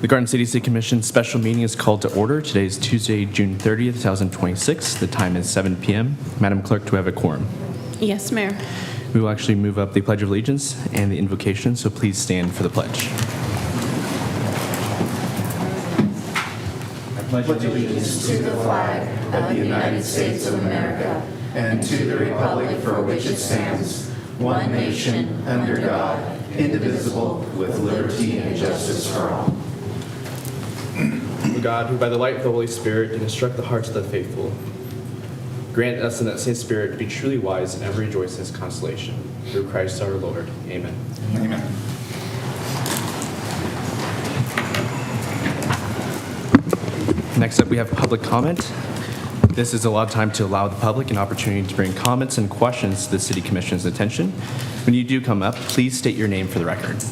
The Garden City City Commission special meeting is called to order. Today is Tuesday, June 30th, 2026. The time is 7 p.m. Madam Clerk, do we have a quorum? Yes, Mayor. We will actually move up the Pledge of Allegiance and the invocation, so please stand for the pledge. I pledge allegiance to the flag of the United States of America and to the republic for which it stands, one nation, under God, indivisible, with liberty and justice for all. O God, who by the light of the Holy Spirit did instruct the hearts of the faithful, grant us in that same Spirit to be truly wise and ever rejoice in His consolation. Through Christ our Lord. Amen. Amen. Next up, we have public comment. This is a lot of time to allow the public an opportunity to bring comments and questions to the City Commission's attention. When you do come up, please state your name for the record.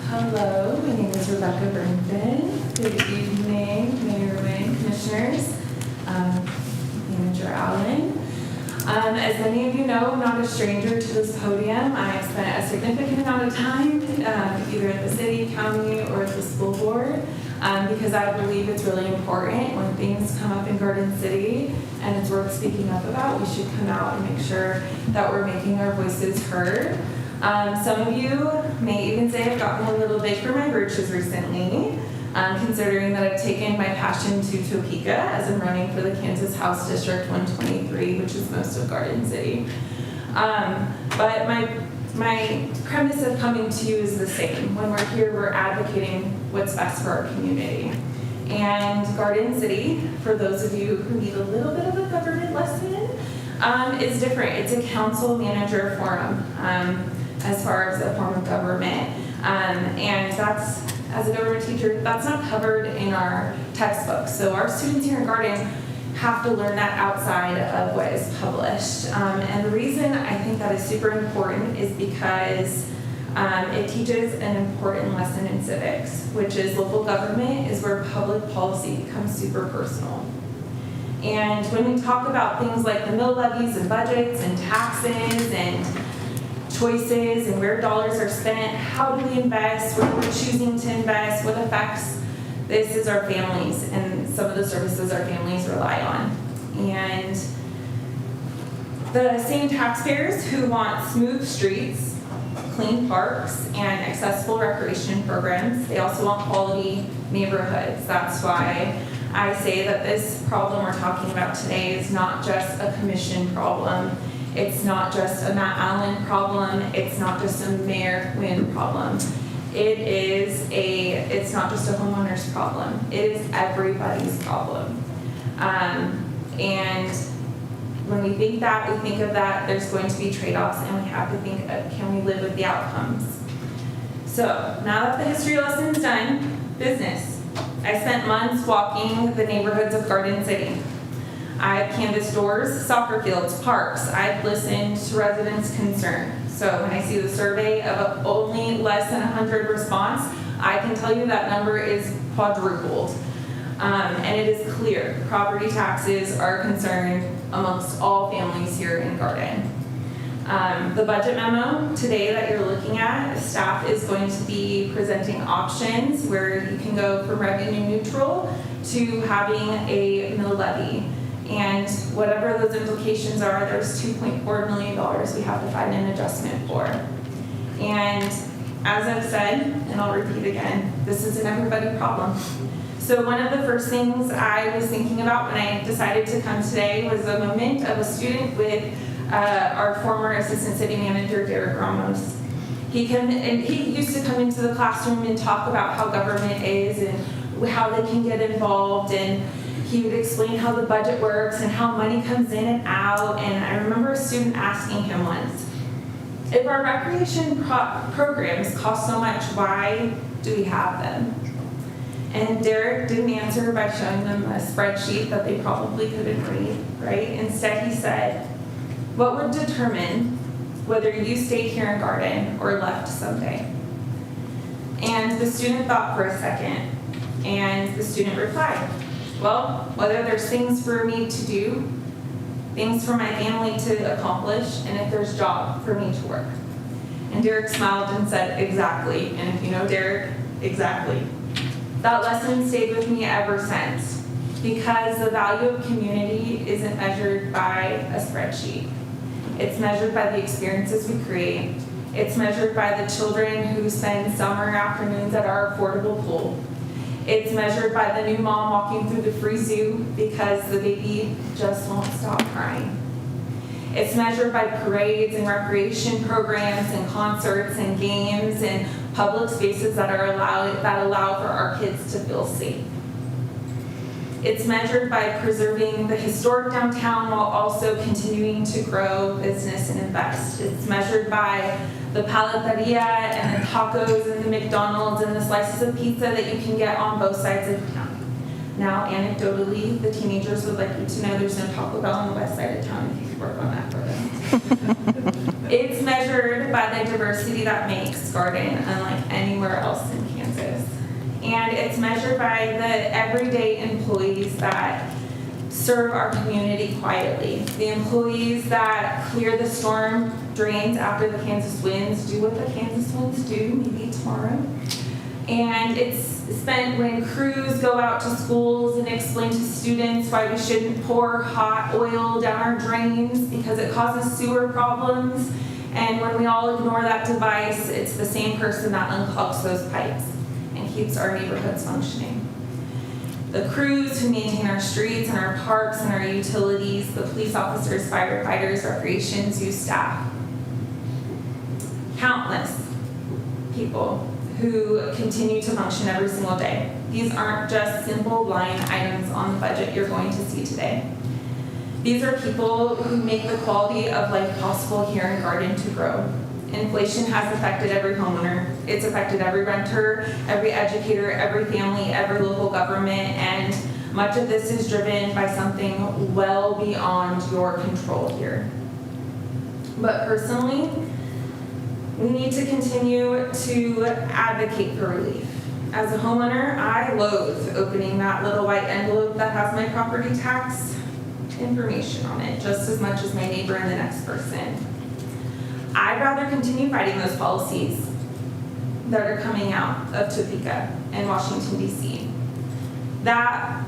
Hello, my name is Rebecca Burnfin. Good evening, Mayor Wayne, Commissioners, Manager Allen. As many of you know, I'm not a stranger to this podium. I've spent a significant amount of time either at the city, county, or at the school board because I believe it's really important when things come up in Garden City and it's worth speaking up about. We should come out and make sure that we're making our voices heard. Some of you may even say I've gotten a little big for my britches recently, considering that I've taken my passion to Topeka as I'm running for the Kansas House District 123, which is most of Garden City. But my premise of coming to you is the same. When we're here, we're advocating what's best for our community. And Garden City, for those of you who need a little bit of a government lesson, is different. It's a council manager forum. As far as a form of government. And that's, as a government teacher, that's not covered in our textbooks. So our students here in Garden have to learn that outside of what is published. And the reason I think that is super important is because it teaches an important lesson in civics, which is local government is where public policy becomes super personal. And when we talk about things like the mill levies and budgets and taxes and choices and where dollars are spent, how do we invest, where we're choosing to invest, what affects this is our families and some of the services our families rely on. And the same taxpayers who want smooth streets, clean parks, and accessible recreation programs, they also want quality neighborhoods. That's why I say that this problem we're talking about today is not just a commission problem. It's not just a Matt Allen problem. It's not just a Mayor Wynn problem. It's not just a homeowner's problem. It is everybody's problem. And when we think that, we think of that, there's going to be trade-offs, and we have to think of, can we live with the outcomes? So now that the history lesson's done, business. I spent months walking the neighborhoods of Garden City. I've canvassed doors, soccer fields, parks. I've listened to residents' concern. So when I see the survey of only less than 100 response, I can tell you that number is quadrupled. And it is clear property taxes are a concern amongst all families here in Garden. The budget memo today that you're looking at, staff is going to be presenting options where you can go from revenue neutral to having a mill levy. And whatever those implications are, there's $2.4 million we have to find an adjustment for. And as I've said, and I'll repeat again, this is an everybody problem. So one of the first things I was thinking about when I decided to come today was a moment of a student with our former assistant city manager, Derek Ramos. He used to come into the classroom and talk about how government is and how they can get involved, and he would explain how the budget works and how money comes in and out. And I remember a student asking him once, if our recreation programs cost so much, why do we have them? And Derek didn't answer by showing them a spreadsheet that they probably couldn't read, right? Instead, he said, what would determine whether you stayed here in Garden or left someday? And the student thought for a second, and the student replied, well, whether there's things for me to do things for my family to accomplish, and if there's job for me to work. And Derek smiled and said, exactly. And if you know Derek, exactly. That lesson stayed with me ever since, because the value of community isn't measured by a spreadsheet. It's measured by the experiences we create. It's measured by the children who spend summer afternoons at our affordable pool. It's measured by the new mom walking through the free zoo because the baby just won't stop crying. It's measured by parades and recreation programs and concerts and games and public spaces that allow for our kids to feel safe. It's measured by preserving the historic downtown while also continuing to grow business and invest. It's measured by the paleteria and the tacos and the McDonald's and the slices of pizza that you can get on both sides of town. Now, anecdotally, the teenagers would like you to know there's no Taco Bell on the west side of town if you could work on that for them. It's measured by the diversity that makes Garden unlike anywhere else in Kansas. And it's measured by the everyday employees that serve our community quietly. The employees that clear the storm drains after the Kansas winds, do what the Kansas winds do, maybe tomorrow. And it's spent when crews go out to schools and explain to students why we shouldn't pour hot oil down our drains because it causes sewer problems. And when we all ignore that device, it's the same person that unclogs those pipes and keeps our neighborhoods functioning. The crews who maintain our streets and our parks and our utilities, the police officers, firefighters, recreation zoo staff. Countless people who continue to function every single day. These aren't just simple line items on the budget you're going to see today. These are people who make the quality of life possible here in Garden to grow. Inflation has affected every homeowner. It's affected every renter, every educator, every family, every local government, and much of this is driven by something well beyond your control here. But personally, we need to continue to advocate for relief. As a homeowner, I loathe opening that little white envelope that has my property tax information on it, just as much as my neighbor and the next person. I'd rather continue fighting those policies that are coming out of Topeka and Washington, D.C. that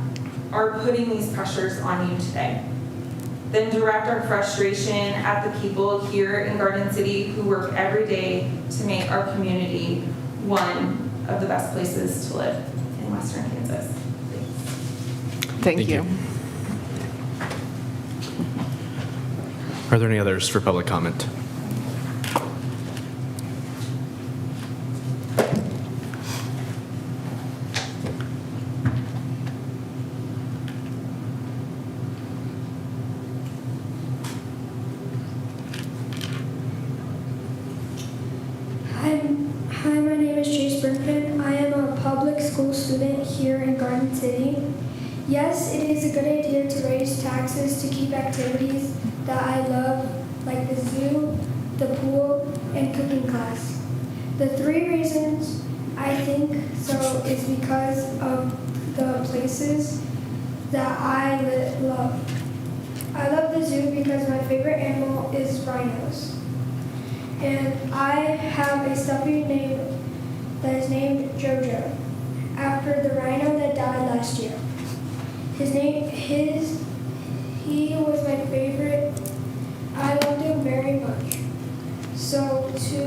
are putting these pressures on you today, then direct our frustration at the people here in Garden City who work every day to make our community one of the best places to live in Western Kansas. Thank you. Are there any others for public comment? Hi, my name is Chase Bergman. I am a public school student here in Garden City. Yes, it is a good idea to raise taxes to keep activities that I love, like the zoo, the pool, and cooking class. The 3 reasons I think so is because of the places that I love. I love the zoo because my favorite animal is rhinos. And I have a stuffy name that is named Jojo, after the rhino that died last year. He was my favorite. I loved him very much. So to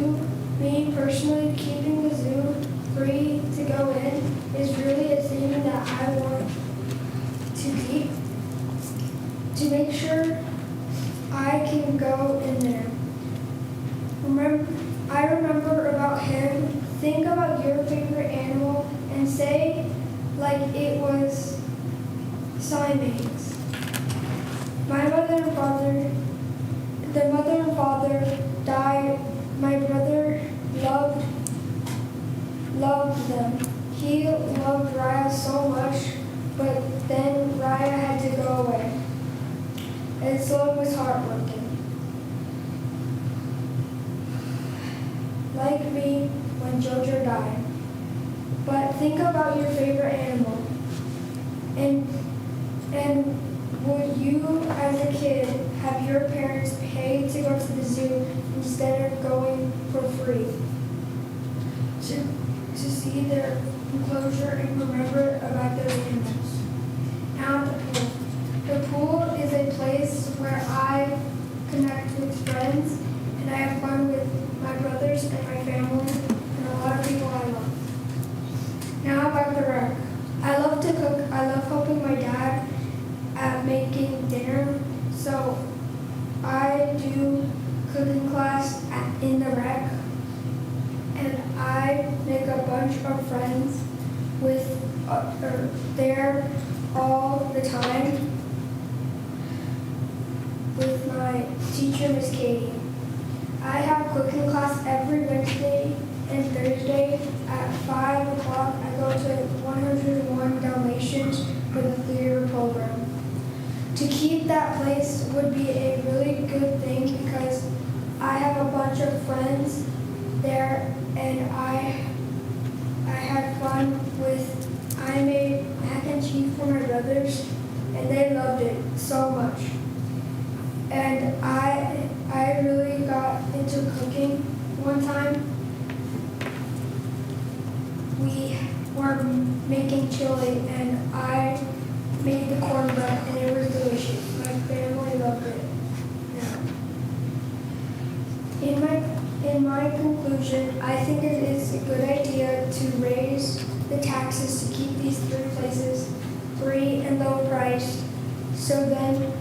me personally, keeping the zoo free to go in is really a thing that I want to keep, to make sure I can go in there. I remember about him, think about your favorite animal and say like it was Siamese. The mother and father died. My brother loved them. He loved Raya so much, but then Raya had to go away. And so it was heartbroken. Like me when Jojo died. But think about your favorite animal. And would you as a kid see their enclosure and remember about their animals. Now the pool. The pool is a place where I connect with friends and I have fun with my brothers and my family and a lot of people I love. Now about the rec. I love to cook. I love helping my dad at making dinner. So I do cooking class in the rec. And I make a bunch of friends there all the time with my teacher, Miss Katie. I have cooking class every Wednesday and Thursday at 5 o'clock. I go to 101 Dalmatians for the theater program. To keep that place would be a really good thing because I have a bunch of friends there and I had fun I made mac and cheese for my brothers and they loved it so much. And I really got into cooking one time. We were making chili and I made the cornbread and it was delicious. My family loved it. In my conclusion, I think it is a good idea to raise the taxes to keep these three places free and low priced so then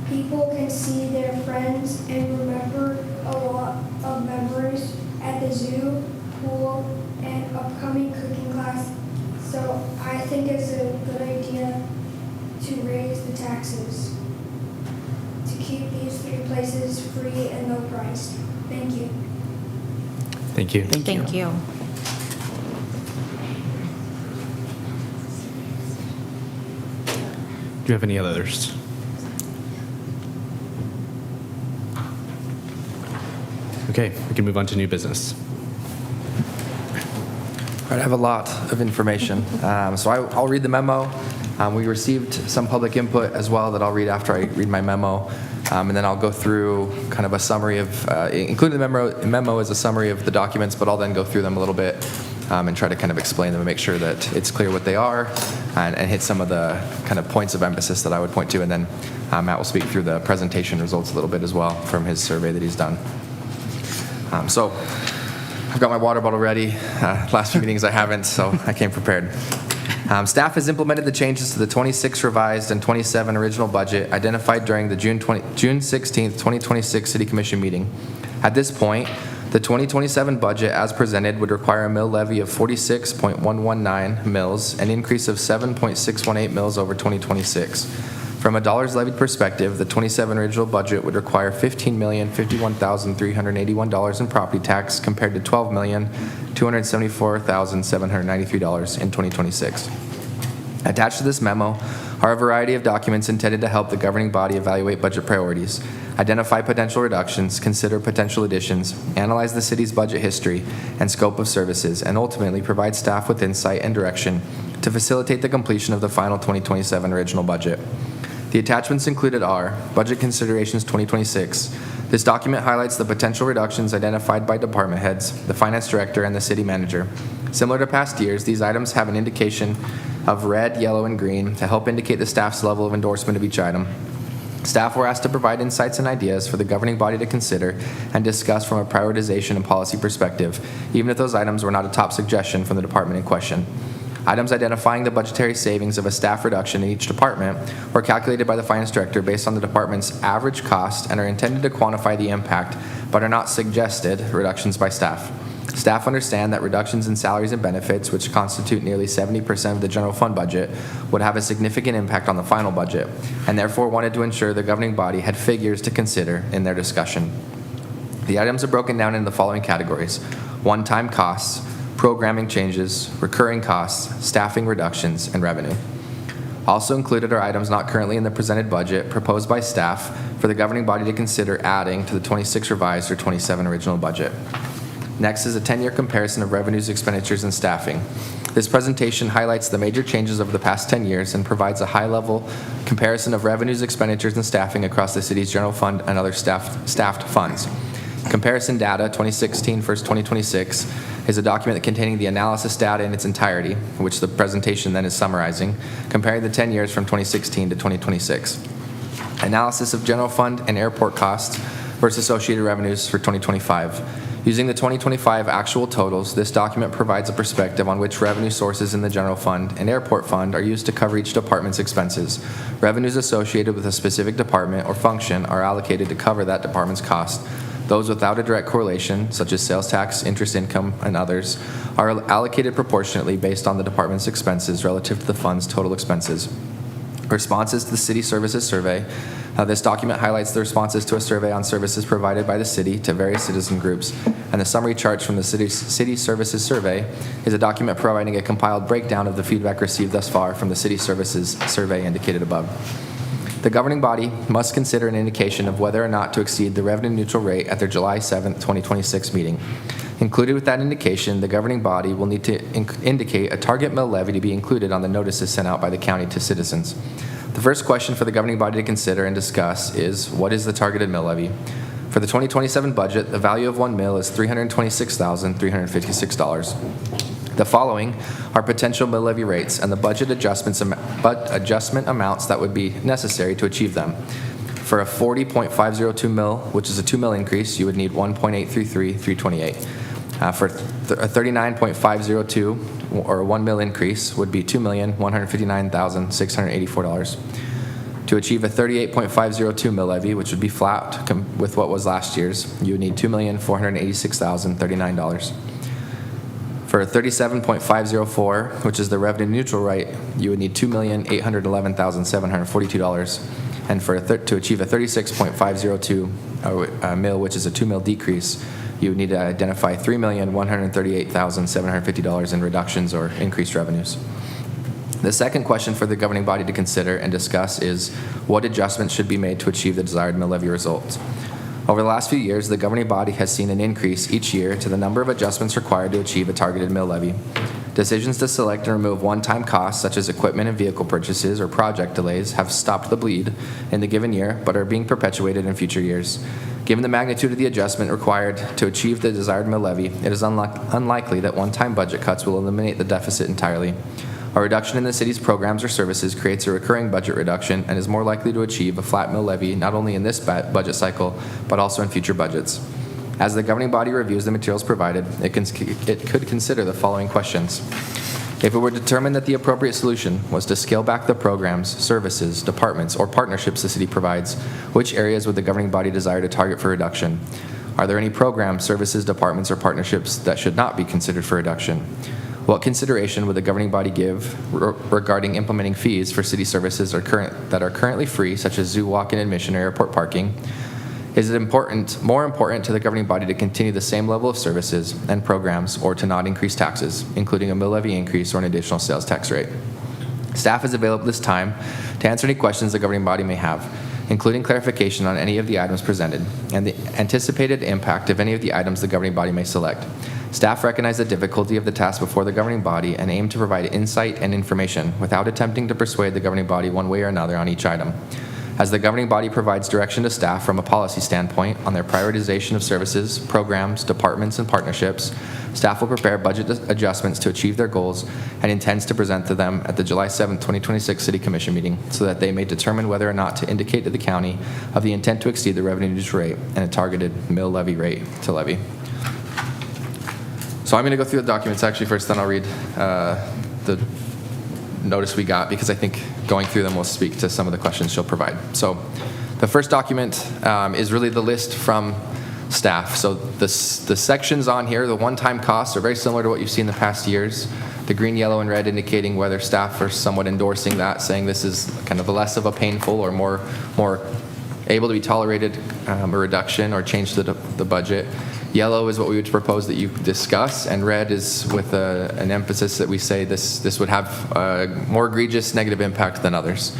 people can see their friends and remember a lot of memories at the zoo, pool, and upcoming cooking class. So I think it's a good idea to raise the taxes to keep these three places free and low priced. Thank you. Thank you. Thank you. Do you have any others? Okay, we can move on to new business. All right, I have a lot of information. So I'll read the memo. We received some public input as well that I'll read after I read my memo. And then I'll go through kind of a summary of, including the memo as a summary of the documents, but I'll then go through them a little bit and try to kind of explain them and make sure that it's clear what they are and hit some of the kind of points of emphasis that I would point to. And then Matt will speak through the presentation results a little bit as well from his survey that he's done. So I've got my water bottle ready. Last few meetings I haven't, so I came prepared. Staff has implemented the changes to the 26 revised and 27 original budget identified during the June 16th, 2026 City Commission meeting. At this point, the 2027 budget as presented would require a mill levy of 46.119 mills, an increase of 7.618 mills over 2026. From a dollars levied perspective, the 27 original budget would require $15,051,381 in property tax compared to $12,274,793 in 2026. Attached to this memo are a variety of documents intended to help the governing body evaluate budget priorities, identify potential reductions, consider potential additions, analyze the city's budget history and scope of services, and ultimately provide staff with insight and direction to facilitate the completion of the final 2027 original budget. The attachments included are Budget Considerations 2026. This document highlights the potential reductions identified by department heads, the finance director, and the city manager. Similar to past years, these items have an indication of red, yellow, and green to help indicate the staff's level of endorsement of each item. Staff were asked to provide insights and ideas for the governing body to consider and discuss from a prioritization and policy perspective, even if those items were not a top suggestion from the department in question. Items identifying the budgetary savings of a staff reduction in each department were calculated by the finance director based on the department's average cost and are intended to quantify the impact, but are not suggested reductions by staff. Staff understand that reductions in salaries and benefits, which constitute nearly 70% of the general fund budget, would have a significant impact on the final budget, and therefore wanted to ensure the governing body had figures to consider in their discussion. The items are broken down into the following categories: one-time costs, programming changes, recurring costs, staffing reductions, and revenue. Also included are items not currently in the presented budget proposed by staff for the governing body to consider adding to the 26 revised or 27 original budget. Next is a 10-year comparison of revenues, expenditures, and staffing. This presentation highlights the major changes over the past 10 years and provides a high-level comparison of revenues, expenditures, and staffing across the city's general fund and other staffed funds. Comparison data 2016 versus 2026 is a document containing the analysis data in its entirety, which the presentation then is summarizing, comparing the 10 years from 2016 to 2026. Analysis of general fund and airport costs versus associated revenues for 2025. Using the 2025 actual totals, this document provides a perspective on which revenue sources in the general fund and airport fund are used to cover each department's expenses. Revenues associated with a specific department or function are allocated to cover that department's cost. Those without a direct correlation, such as sales tax, interest income, and others, are allocated proportionately based on the department's expenses relative to the fund's total expenses. Responses to the City Services Survey. This document highlights the responses to a survey on services provided by the city to various citizen groups, and the summary charts from the City Services Survey is a document providing a compiled breakdown of the feedback received thus far from the City Services Survey indicated above. The governing body must consider an indication of whether or not to exceed the revenue neutral rate at their July 7, 2026 meeting. Included with that indication, the governing body will need to indicate a target mill levy to be included on the notices sent out by the county to citizens. The first question for the governing body to consider and discuss is, what is the targeted mill levy? For the 2027 budget, the value of one mill is $326,356. The following are potential mill levy rates and the budget adjustment amounts that would be necessary to achieve them. For a 40.502 mil, which is a 2 mil increase, you would need 1.833328. For a 39.502 or a 1 mil increase would be $2,159,684. To achieve a 38.502 mil levy, which would be flat with what was last year's, you would need $2,486,039. For a 37.504, which is the revenue neutral rate, you would need $2,811,742. And to achieve a 36.502 mil, which is a 2 mil decrease, you would need to identify $3,138,750 in reductions or increased revenues. The second question for the governing body to consider and discuss is what adjustments should be made to achieve the desired mill levy results. Over the last few years, the governing body has seen an increase each year to the number of adjustments required to achieve a targeted mill levy. Decisions to select and remove one-time costs, such as equipment and vehicle purchases or project delays, have stopped the bleed in the given year, but are being perpetuated in future years. Given the magnitude of the adjustment required to achieve the desired mill levy, it is unlikely that one-time budget cuts will eliminate the deficit entirely. A reduction in the city's programs or services creates a recurring budget reduction and is more likely to achieve a flat mill levy not only in this budget cycle, but also in future budgets. As the governing body reviews the materials provided, it could consider the following questions. If it were determined that the appropriate solution was to scale back the programs, services, departments, or partnerships the city provides, which areas would the governing body desire to target for reduction? Are there any programs, services, departments, or partnerships that should not be considered for reduction? What consideration would the governing body give regarding implementing fees for city services that are currently free, such as zoo walk-in admission or airport parking? Is it more important to the governing body to continue the same level of services and programs or to not increase taxes, including a mill levy increase or an additional sales tax rate? Staff is available at this time to answer any questions the governing body may have, including clarification on any of the items presented and the anticipated impact of any of the items the governing body may select. Staff recognize the difficulty of the task before the governing body and aim to provide insight and information without attempting to persuade the governing body one way or another on each item. As the governing body provides direction to staff from a policy standpoint on their prioritization of services, programs, departments, and partnerships, staff will prepare budget adjustments to achieve their goals and intends to present to them at the July 7, 2026 City Commission meeting so that they may determine whether or not to indicate to the county of the intent to exceed the revenue neutral rate and a targeted mill levy rate to levy. So I'm going to go through the documents actually first, then I'll read the notice we got because I think going through them will speak to some of the questions she'll provide. So the first document is really the list from staff. So the sections on here, the one-time costs are very similar to what you've seen in the past years. The green, yellow, and red indicating whether staff are somewhat endorsing that, saying this is kind of less of a painful or more able to be tolerated a reduction or change to the budget. Yellow is what we would propose that you discuss, and red is with an emphasis that we say this would have a more egregious negative impact than others.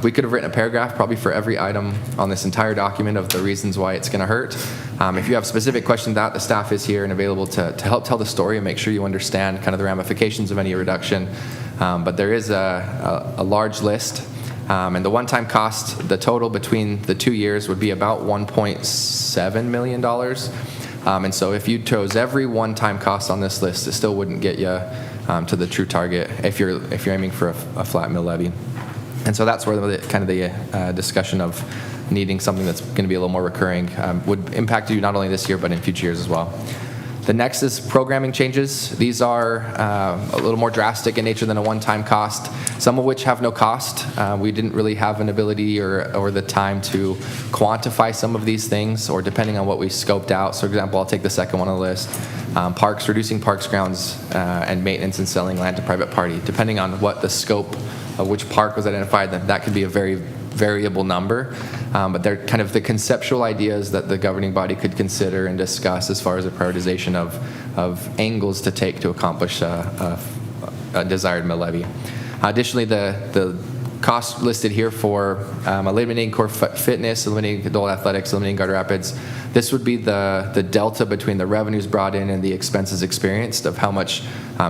We could have written a paragraph probably for every item on this entire document of the reasons why it's going to hurt. If you have specific questions, the staff is here and available to help tell the story and make sure you understand kind of the ramifications of any reduction. But there is a large list. And the one-time cost, the total between the 2 years would be about $1.7 million. And so if you chose every one-time cost on this list, it still wouldn't get you to the true target if you're aiming for a flat mill levy. And so that's where the discussion of needing something that's going to be a little more recurring would impact you not only this year but in future years as well. The next is programming changes. These are a little more drastic in nature than a one-time cost, some of which have no cost. We didn't really have an ability or the time to quantify some of these things, or depending on what we scoped out. So, for example, I'll take the second one on the list. Parks, reducing parks grounds and maintenance and selling land to private party. Depending on what the scope of which park was identified, that could be a very variable number, but they're kind of the conceptual ideas that the governing body could consider and discuss as far as a prioritization of angles to take to accomplish a desired mill levy. Additionally, the cost listed here for eliminating core fitness, eliminating adult athletics, eliminating Garter Rapids, this would be the delta between the revenues brought in and the expenses experienced of how much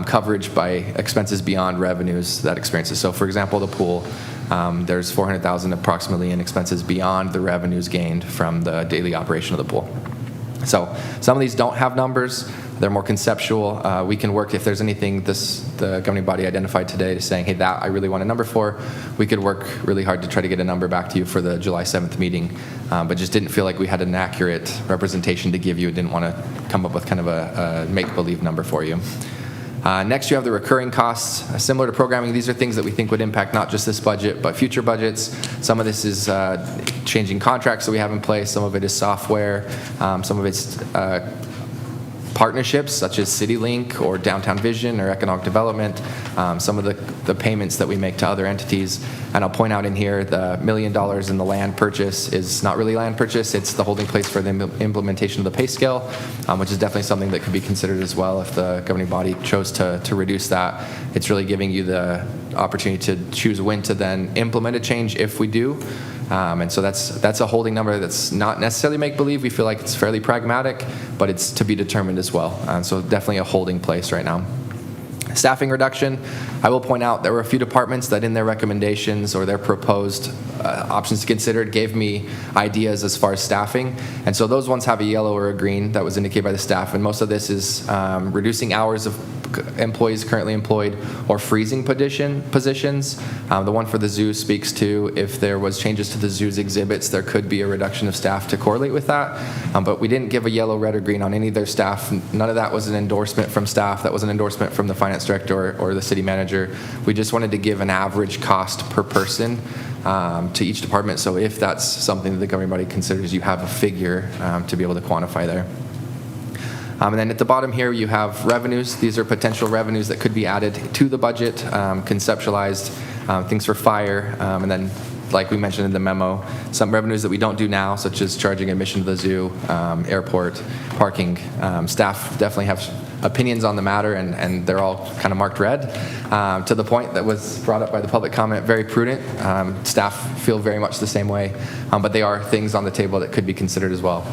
coverage by expenses beyond revenues that experiences. So, for example, the pool, there's $400,000 approximately in expenses beyond the revenues gained from the daily operation of the pool. So some of these don't have numbers. They're more conceptual. We can work, if there's anything the governing body identified today to saying, hey, that I really want a number for, we could work really hard to try to get a number back to you for the July 7th meeting, but just didn't feel like we had an accurate representation to give you. Didn't want to come up with kind of a make-believe number for you. Next, you have the recurring costs. Similar to programming, these are things that we think would impact not just this budget, but future budgets. Some of this is changing contracts that we have in place. Some of it is software. Some of it's partnerships, such as CityLink or Downtown Vision or Economic Development. Some of the payments that we make to other entities. And I'll point out in here, the $1 million in the land purchase is not really land purchase. It's the holding place for the implementation of the pay scale, which is definitely something that could be considered as well if the governing body chose to reduce that. It's really giving you the opportunity to choose when to then implement a change if we do. And so that's a holding number that's not necessarily make-believe. We feel like it's fairly pragmatic, but it's to be determined as well. So definitely a holding place right now. Staffing reduction, I will point out there were a few departments that in their recommendations or their proposed options to consider gave me ideas as far as staffing. And so those ones have a yellow or a green that was indicated by the staff. And most of this is reducing hours of employees currently employed or freezing positions. The one for the zoo speaks to if there was changes to the zoo's exhibits, there could be a reduction of staff to correlate with that. But we didn't give a yellow, red, or green on any of their staff. None of that was an endorsement from staff. That was an endorsement from the finance director or the city manager. We just wanted to give an average cost per person to each department. So if that's something that the governing body considers, you have a figure to be able to quantify there. And then at the bottom here, you have revenues. These are potential revenues that could be added to the budget, conceptualized, things for fire, and then, like we mentioned in the memo, some revenues that we don't do now, such as charging admission to the zoo, airport, parking. Staff definitely have opinions on the matter, and they're all kind of marked red. To the point that was brought up by the public comment, very prudent. Staff feel very much the same way, but they are things on the table that could be considered as well.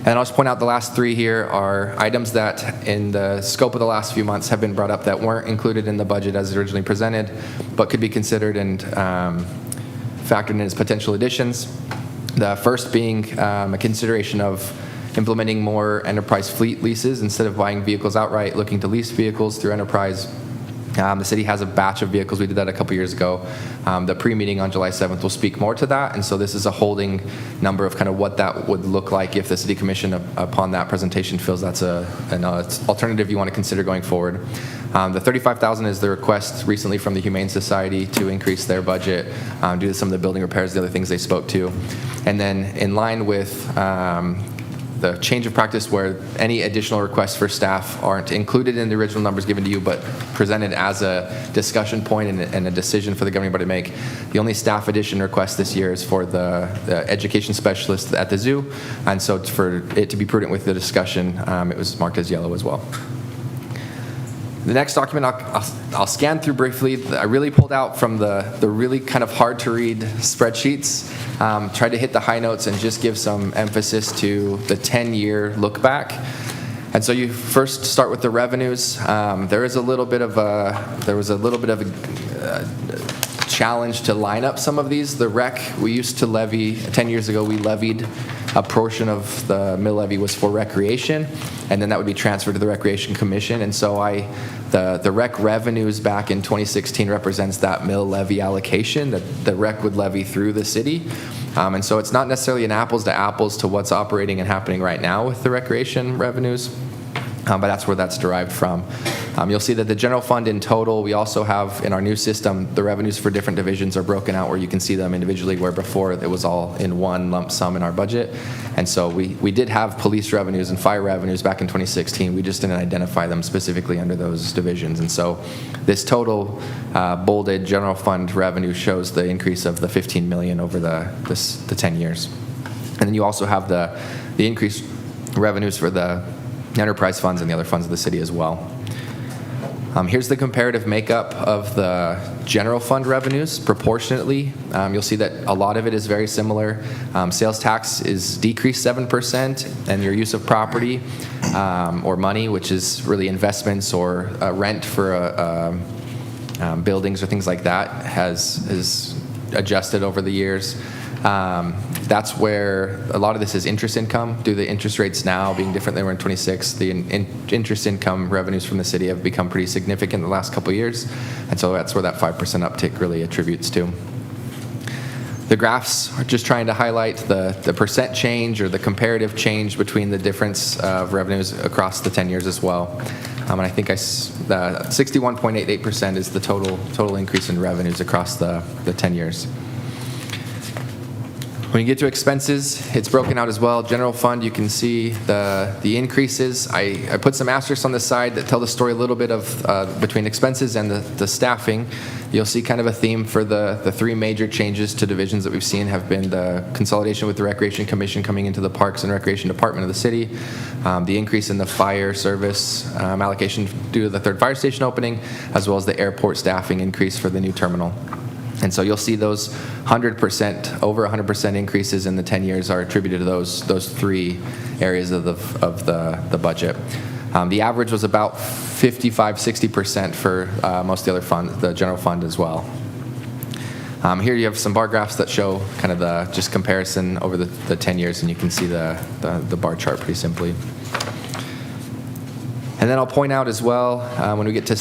And I'll just point out the last three here are items that in the scope of the last few months have been brought up that weren't included in the budget as originally presented, but could be considered and factored in as potential additions. The first being a consideration of implementing more enterprise fleet leases instead of buying vehicles outright, looking to lease vehicles through enterprise. The city has a batch of vehicles. We did that a couple years ago. The pre-meeting on July 7th will speak more to that, and so this is a holding number of kind of what that would look like if the city commission upon that presentation feels that's an alternative you want to consider going forward. The $35,000 is the request recently from the Humane Society to increase their budget due to some of the building repairs, the other things they spoke to. And then in line with the change of practice where any additional requests for staff aren't included in the original numbers given to you, but presented as a discussion point and a decision for the governing body to make. The only staff addition request this year is for the education specialist at the zoo, and so for it to be prudent with the discussion, it was marked as yellow as well. The next document I'll scan through briefly. I really pulled out from the really kind of hard to read spreadsheets, tried to hit the high notes and just give some emphasis to the 10-year look back. And so you first start with the revenues. There was a little bit of a challenge to line up some of these. The rec, we used to levy, 10 years ago, we levied a portion of the mill levy was for recreation, and then that would be transferred to the Recreation Commission. And so the rec revenues back in 2016 represents that mill levy allocation that the rec would levy through the city. And so it's not necessarily an apples to apples to what's operating and happening right now with the recreation revenues, but that's where that's derived from. You'll see that the general fund in total, we also have in our new system, the revenues for different divisions are broken out where you can see them individually, where before it was all in one lump sum in our budget. And so we did have police revenues and fire revenues back in 2016. We just didn't identify them specifically under those divisions. And so this total bolded general fund revenue shows the increase of the 15 million over the 10 years. And then you also have the increased revenues for the enterprise funds and the other funds of the city as well. Here's the comparative makeup of the general fund revenues proportionately. You'll see that a lot of it is very similar. Sales tax is decreased 7%, and your use of property or money, which is really investments or rent for buildings or things like that, is adjusted over the years. That's where a lot of this is interest income. Due to the interest rates now being different than they were in 26, the interest income revenues from the city have become pretty significant in the last couple of years. And so that's where that 5% uptick really attributes to. The graphs are just trying to highlight the percent change or the comparative change between the difference of revenues across the 10 years as well. And I think the 61.88% is the total increase in revenues across the 10 years. When you get to expenses, it's broken out as well. General fund, you can see the increases. I put some asterisks on the side that tell the story a little bit of between expenses and the staffing. You'll see kind of a theme for the three major changes to divisions that we've seen have been the consolidation with the Recreation Commission coming into the Parks and Recreation Department of the city, the increase in the fire service allocation due to the third fire station opening, as well as the airport staffing increase for the new terminal. And so you'll see those 100%, over 100% increases in the 10 years are attributed to those three areas of the budget. The average was about 55-60% for most of the other funds, the general fund as well. Here you have some bar graphs that show kind of the just comparison over the 10 years, and you can see the bar chart pretty simply. And then I'll point out as well when we get to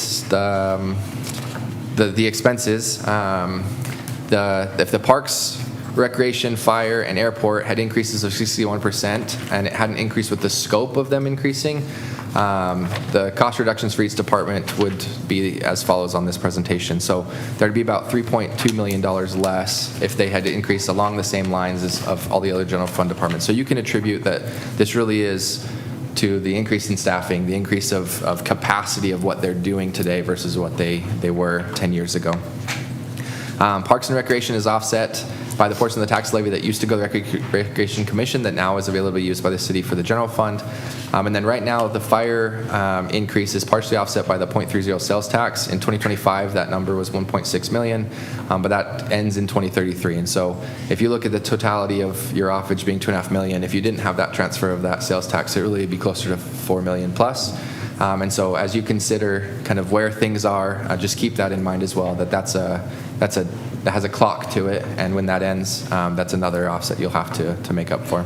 the expenses, if the parks, recreation, fire, and airport had increases of 61%, and it hadn't increased with the scope of them increasing, the cost reductions for each department would be as follows on this presentation. So there'd be about $3.2 million less if they had to increase along the same lines as of all the other general fund departments. So you can attribute that this really is to the increase in staffing, the increase of capacity of what they're doing today versus what they were 10 years ago. Parks and Recreation is offset by the portion of the tax levy that used to go to the Recreation Commission that now is available to be used by the city for the general fund. And then right now, the fire increase is partially offset by the 0.30 sales tax. In 2025, that number was 1.6 million, but that ends in 2033. And so if you look at the totality of your offage being 2.5 million, if you didn't have that transfer of that sales tax, it really would be closer to 4 million plus. And so as you consider kind of where things are, just keep that in mind as well, that that has a clock to it, and when that ends, that's another offset you'll have to make up for.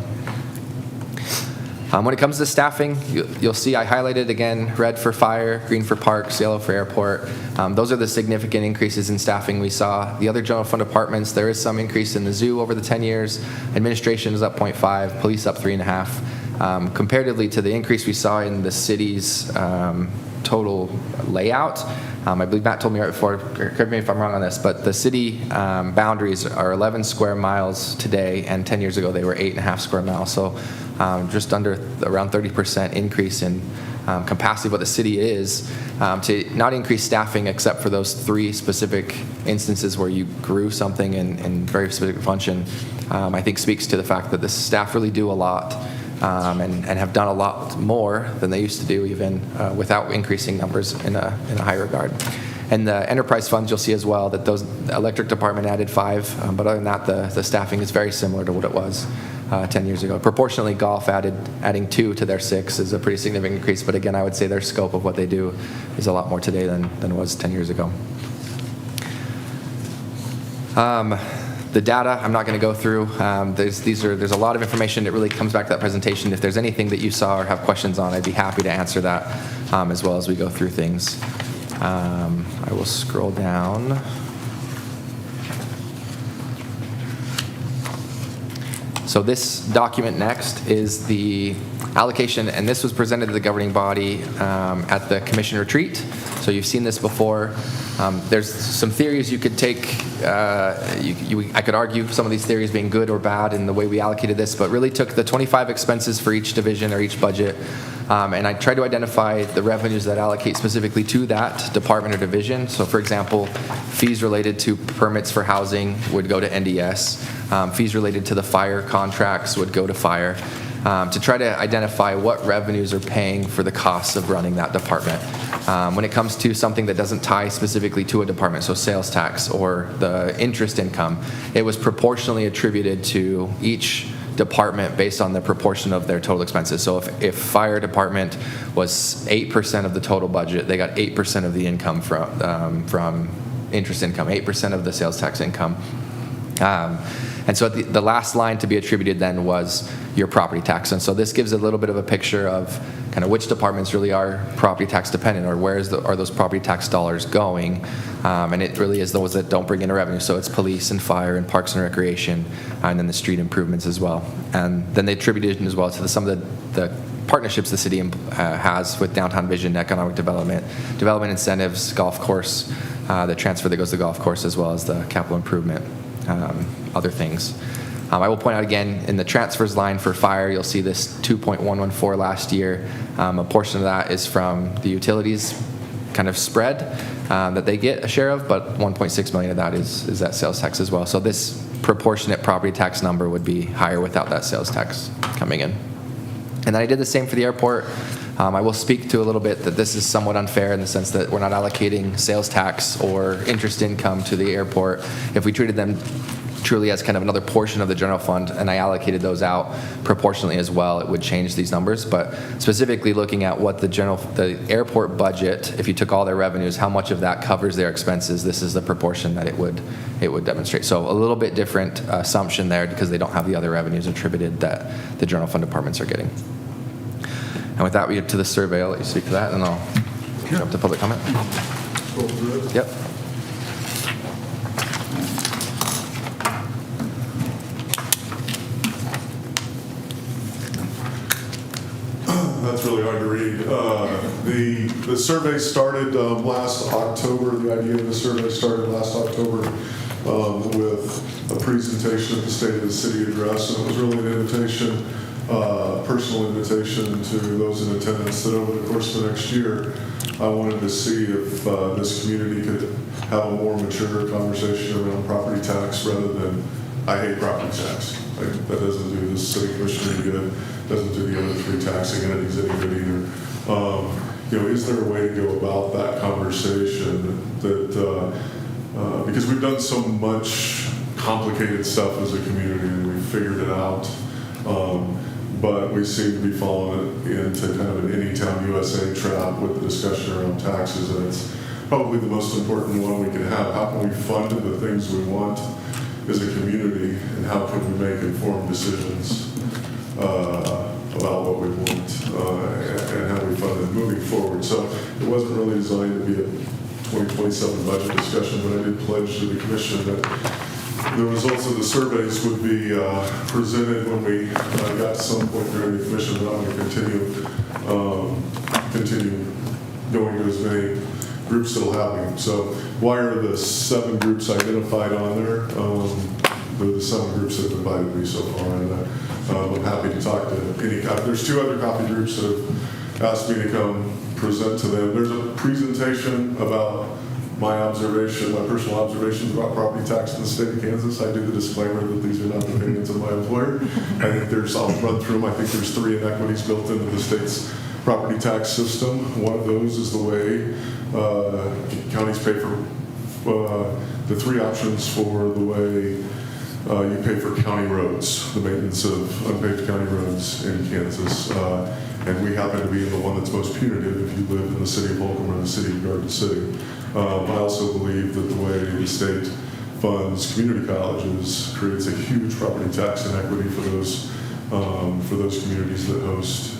When it comes to staffing, you'll see I highlighted again, red for fire, green for parks, yellow for airport. Those are the significant increases in staffing we saw. The other general fund departments, there is some increase in the zoo over the 10 years. Administration is up 0.5, police up 3.5. Comparatively to the increase we saw in the city's total layout, I believe Matt told me right before, correct me if I'm wrong on this, but the city boundaries are 11 square miles today, and 10 years ago they were 8.5 square miles. So just under around 30% increase in capacity of what the city is, to not increase staffing except for those three specific instances where you grew something in very specific function, I think speaks to the fact that the staff really do a lot. And have done a lot more than they used to do, even without increasing numbers in a high regard. And the enterprise funds, you'll see as well that those electric department added 5, but other than that, the staffing is very similar to what it was 10 years ago. Proportionally, golf adding 2 to their 6 is a pretty significant increase, but again, I would say their scope of what they do is a lot more today than it was 10 years ago. The data, I'm not going to go through. There's a lot of information that really comes back to that presentation. If there's anything that you saw or have questions on, I'd be happy to answer that as well as we go through things. I will scroll down. So this document next is the allocation, and this was presented to the governing body at the commission retreat. So you've seen this before. There's some theories you could take. I could argue some of these theories being good or bad in the way we allocated this, but really took the 25 expenses for each division or each budget, and I tried to identify the revenues that allocate specifically to that department or division. So for example, fees related to permits for housing would go to NDS. Fees related to the fire contracts would go to fire. To try to identify what revenues are paying for the costs of running that department. When it comes to something that doesn't tie specifically to a department, so sales tax or the interest income, it was proportionally attributed to each department based on the proportion of their total expenses. So if fire department was 8% of the total budget, they got 8% of the income from interest income, 8% of the sales tax income. And so the last line to be attributed then was your property tax. And so this gives a little bit of a picture of kind of which departments really are property tax dependent, or where are those property tax dollars going. And it really is those that don't bring in a revenue. So it's police and fire and parks and recreation, and then the street improvements as well. And then they attributed as well to some of the partnerships the city has with Downtown Vision, economic development incentives, golf course, the transfer that goes to the golf course, as well as the capital improvement. Other things. I will point out again, in the transfers line for fire, you'll see this 2.114 last year. A portion of that is from the utilities kind of spread that they get a share of, but 1.6 million of that is that sales tax as well. So this proportionate property tax number would be higher without that sales tax coming in. And then I did the same for the airport. I will speak to a little bit that this is somewhat unfair in the sense that we're not allocating sales tax or interest income to the airport. If we treated them truly as kind of another portion of the general fund, and I allocated those out proportionally as well, it would change these numbers. But specifically looking at what the airport budget, if you took all their revenues, how much of that covers their expenses, this is the proportion that it would demonstrate. So a little bit different assumption there because they don't have the other revenues attributed that the general fund departments are getting. And with that, we get to the survey. I'll let you speak to that, and I'll jump to public comment. Yep. That's really hard to read. The survey started last October. The idea of the survey started last October with a presentation at the State of the City address, and it was really an invitation, personal invitation to those in attendance that over the course of the next year, I wanted to see if this community could have a more mature conversation around property tax rather than, I hate property tax. That doesn't do this city commission any good, doesn't do the other three taxing entities any good either. Is there a way to go about that conversation that, because we've done so much complicated stuff as a community and we've figured it out, but we seem to be falling into kind of an Anytown USA trap with the discussion around taxes, and it's probably the most important one we can have. How can we fund the things we want as a community, and how can we make informed decisions about what we want and how we fund it moving forward? So it wasn't really designed to be a 2027 budget discussion, but I did pledge to the commission that the results of the surveys would be presented when we got to some point during the commission, but I'm going to continue going to as many groups that'll have them. So why are the 7 groups identified on there? They're the 7 groups that have invited me so far, and I'm happy to talk to any copy. There's 2 other copy groups that have asked me to come present to them. There's a presentation about my personal observations about property tax in the state of Kansas. I do the disclaimer that these are not the opinions of my employer. I think I'll run through them. I think there's 3 inequities built into the state's property tax system. One of those is the way counties pay for the 3 options for the way you pay for county roads, the maintenance of unpaved county roads in Kansas. And we happen to be the one that's most punitive if you live in the city of Holcomb or the city of Garden City. I also believe that the way the state funds community colleges creates a huge property tax inequity for those communities that host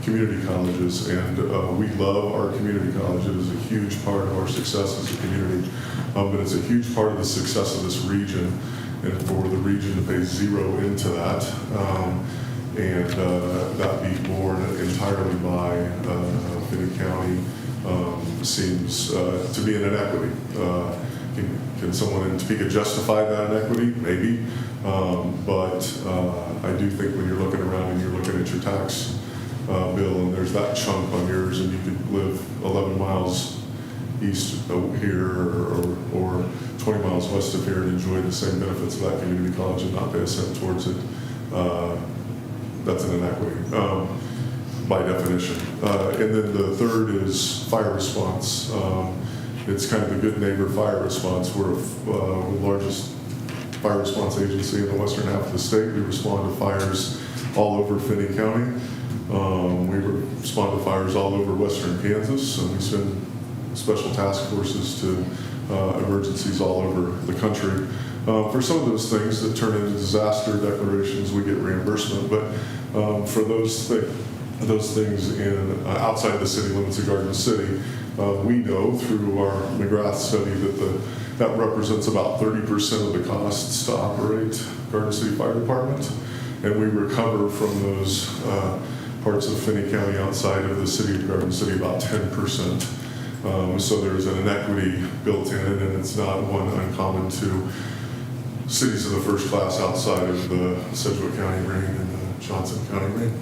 community colleges. And we love our community colleges. It's a huge part of our success as a community, but it's a huge part of the success of this region. And for the region to pay zero into that, and that be borne entirely by Finney County seems to be an inequity. Can someone in Topeka justify that inequity? Maybe. But I do think when you're looking around and you're looking at your tax bill and there's that chunk on yours and you could live 11 miles east here or 20 miles west of here and enjoy the same benefits of that community college and not pay a cent towards it, that's an inequity by definition. And then the third is fire response. It's kind of a good neighbor fire response. We're the largest fire response agency in the western half of the state. We respond to fires all over Finney County. We respond to fires all over western Kansas, and we send special task forces to emergencies all over the country. For some of those things that turn into disaster declarations, we get reimbursement. But for those things in outside the city limits of Garden City, we know through our McGrath study that represents about 30% of the costs to operate Garden City Fire Department, and we recover from those parts of Finney County outside of the city of Garden City about 10%. So there's an inequity built in, and it's not one uncommon to cities of the first class outside of the Sedgwick County ring and the Johnson County ring.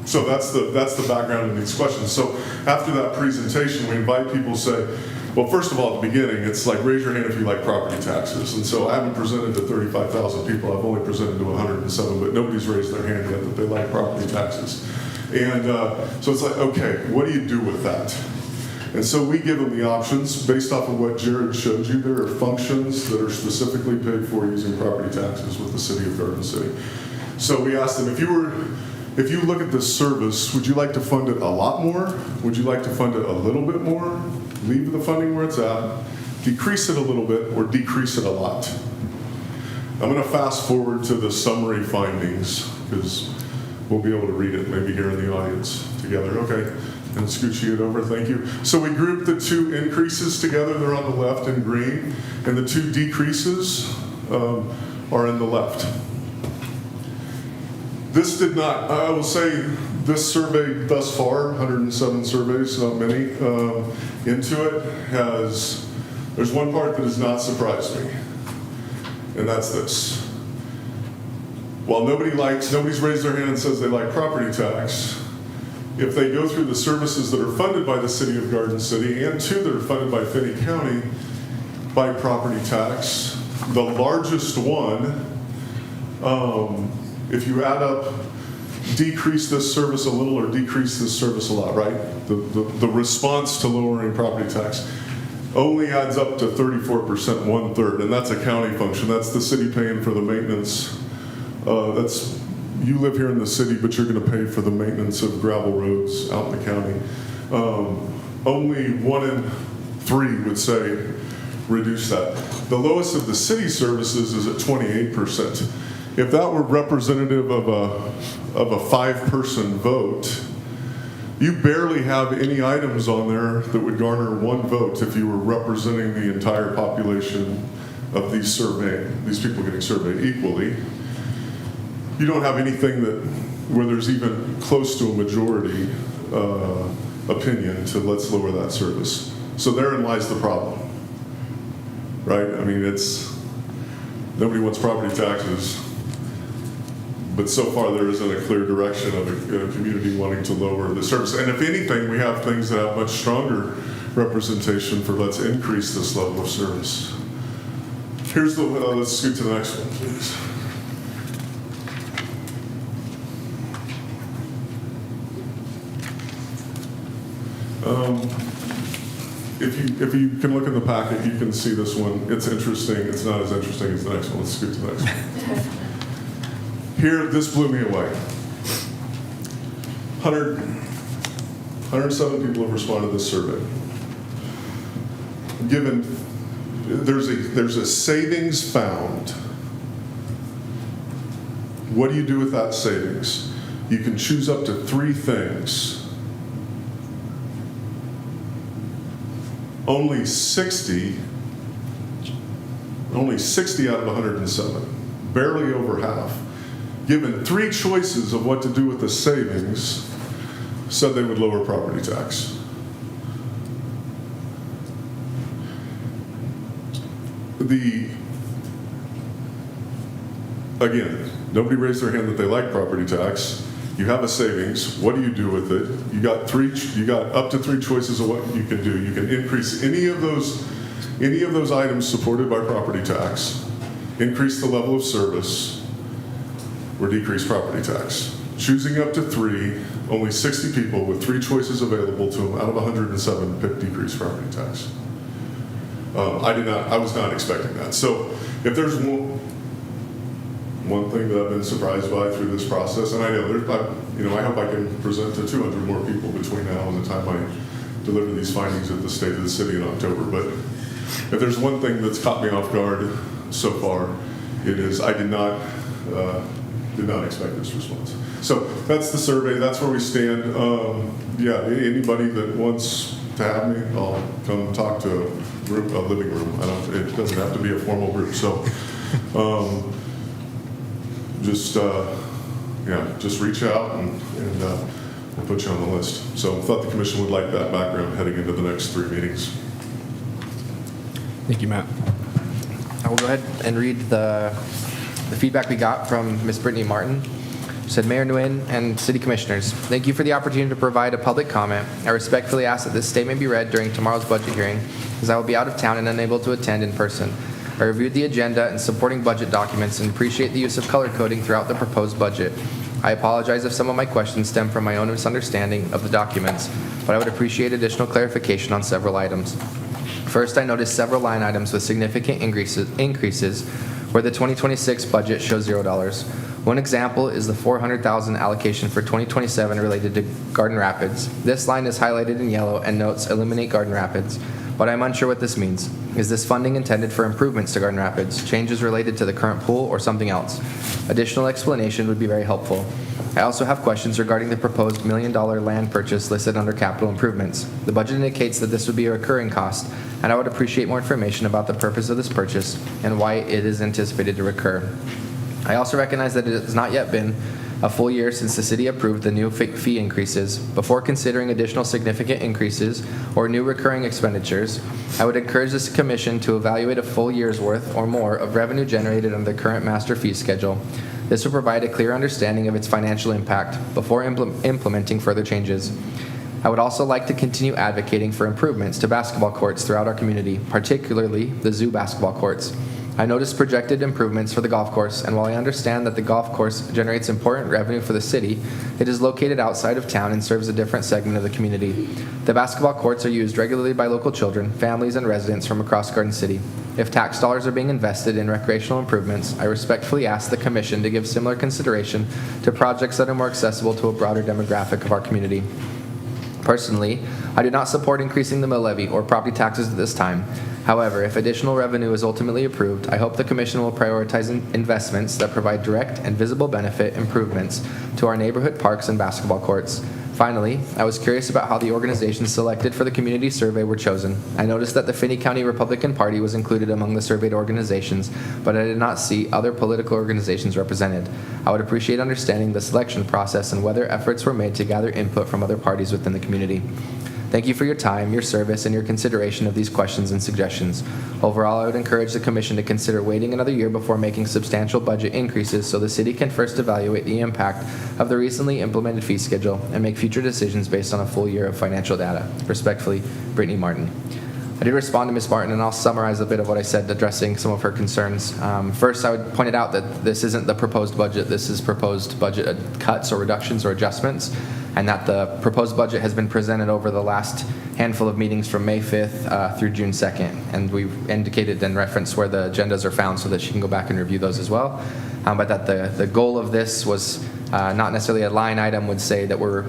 So that's the background of these questions. So after that presentation, we invite people to say, well, first of all, at the beginning, it's like, raise your hand if you like property taxes. And so I haven't presented to 35,000 people. I've only presented to 107, but nobody's raised their hand yet that they like property taxes. And so it's like, okay, what do you do with that? And so we give them the options based off of what Jared showed you. There are functions that are specifically paid for using property taxes with the city of Garden City. So we asked them, if you look at this service, would you like to fund it a lot more? Would you like to fund it a little bit more? Leave the funding where it's at, decrease it a little bit, or decrease it a lot? I'm going to fast forward to the summary findings because we'll be able to read it maybe here in the audience together. Okay, and scooch it over, thank you. So we grouped the two increases together. They're on the left in green, and the two decreases are in the left. This did not, I will say, this survey thus far, 107 surveys, not many, into it, there's one part that has not surprised me, and that's this. While nobody's raised their hand and says they like property tax, if they go through the services that are funded by the city of Garden City and two that are funded by Finney County by property tax, the largest one, if you add up, decrease this service a little or decrease this service a lot, right? The response to lowering property tax only adds up to 34%, 1/3, and that's a county function. That's the city paying for the maintenance. You live here in the city, but you're going to pay for the maintenance of gravel roads out in the county. Only 1 in 3 would say reduce that. The lowest of the city services is at 28%. If that were representative of a 5-person vote, you barely have any items on there that would garner 1 vote if you were representing the entire population of these people getting surveyed equally. You don't have anything where there's even close to a majority opinion to let's lower that service. So therein lies the problem, right? I mean, nobody wants property taxes. But so far, there isn't a clear direction of a community wanting to lower the service. And if anything, we have things that have much stronger representation for let's increase this level of service. Let's scoot to the next one, please. If you can look in the packet, you can see this one. It's interesting. It's not as interesting as the next one. Let's scoot to the next one. Here, this blew me away. 107 people have responded to this survey. Given there's a savings found. What do you do with that savings? You can choose up to 3 things. Only 60 out of 107, barely over half, given 3 choices of what to do with the savings, said they would lower property tax. Again, nobody raised their hand that they like property tax. You have a savings. What do you do with it? You got up to 3 choices of what you can do. You can increase any of those items supported by property tax, increase the level of service, or decrease property tax. Choosing up to 3, only 60 people with 3 choices available to them out of 107 picked decreased property tax. I was not expecting that. So if there's one thing that I've been surprised by through this process, and I know I hope I can present to 200 more people between now and the time I deliver these findings at the State of the City in October. But if there's one thing that's caught me off guard so far, it is I did not expect this response. So that's the survey. That's where we stand. Anybody that wants to have me, I'll come talk to a living room. It doesn't have to be a formal group. So just reach out and we'll put you on the list. So I thought the commission would like that background heading into the next 3 meetings. Thank you, Matt. I will go ahead and read the feedback we got from Ms. Brittany Martin. She said, Mayor Nguyen and City Commissioners, thank you for the opportunity to provide a public comment. I respectfully ask that this statement be read during tomorrow's budget hearing, as I will be out of town and unable to attend in person. I reviewed the agenda and supporting budget documents and appreciate the use of color coding throughout the proposed budget. I apologize if some of my questions stem from my own misunderstanding of the documents, but I would appreciate additional clarification on several items. First, I noticed several line items with significant increases where the 2026 budget shows $0. One example is the $400,000 allocation for 2027 related to Garden Rapids. This line is highlighted in yellow and notes eliminate Garden Rapids, but I'm unsure what this means. Is this funding intended for improvements to Garden Rapids, changes related to the current pool, or something else? Additional explanation would be very helpful. I also have questions regarding the proposed $1 million land purchase listed under capital improvements. The budget indicates that this would be a recurring cost, and I would appreciate more information about the purpose of this purchase and why it is anticipated to recur. I also recognize that it has not yet been a full year since the city approved the new fee increases. Before considering additional significant increases or new recurring expenditures, I would encourage this commission to evaluate a full year's worth or more of revenue generated under the current master fee schedule. This will provide a clear understanding of its financial impact before implementing further changes. I would also like to continue advocating for improvements to basketball courts throughout our community, particularly the zoo basketball courts. I noticed projected improvements for the golf course, and while I understand that the golf course generates important revenue for the city, it is located outside of town and serves a different segment of the community. The basketball courts are used regularly by local children, families, and residents from across Garden City. If tax dollars are being invested in recreational improvements, I respectfully ask the Commission to give similar consideration to projects that are more accessible to a broader demographic of our community. Personally, I do not support increasing the mill levy or property taxes at this time. However, if additional revenue is ultimately approved, I hope the Commission will prioritize investments that provide direct and visible benefit improvements to our neighborhood parks and basketball courts. Finally, I was curious about how the organizations selected for the community survey were chosen. I noticed that the Finney County Republican Party was included among the surveyed organizations, but I did not see other political organizations represented. I would appreciate understanding the selection process and whether efforts were made to gather input from other parties within the community. Thank you for your time, your service, and your consideration of these questions and suggestions. Overall, I would encourage the Commission to consider waiting another year before making substantial budget increases so the city can first evaluate the impact of the recently implemented fee schedule and make future decisions based on a full year of financial data. Respectfully, Brittany Martin. I did respond to Ms. Martin, and I'll summarize a bit of what I said, addressing some of her concerns. First, I would point it out that this isn't the proposed budget. This is proposed budget cuts or reductions or adjustments, and that the proposed budget has been presented over the last handful of meetings from May 5th through June 2nd. And we've indicated and referenced where the agendas are found so that she can go back and review those as well. But that the goal of this was not necessarily a line item would say that we're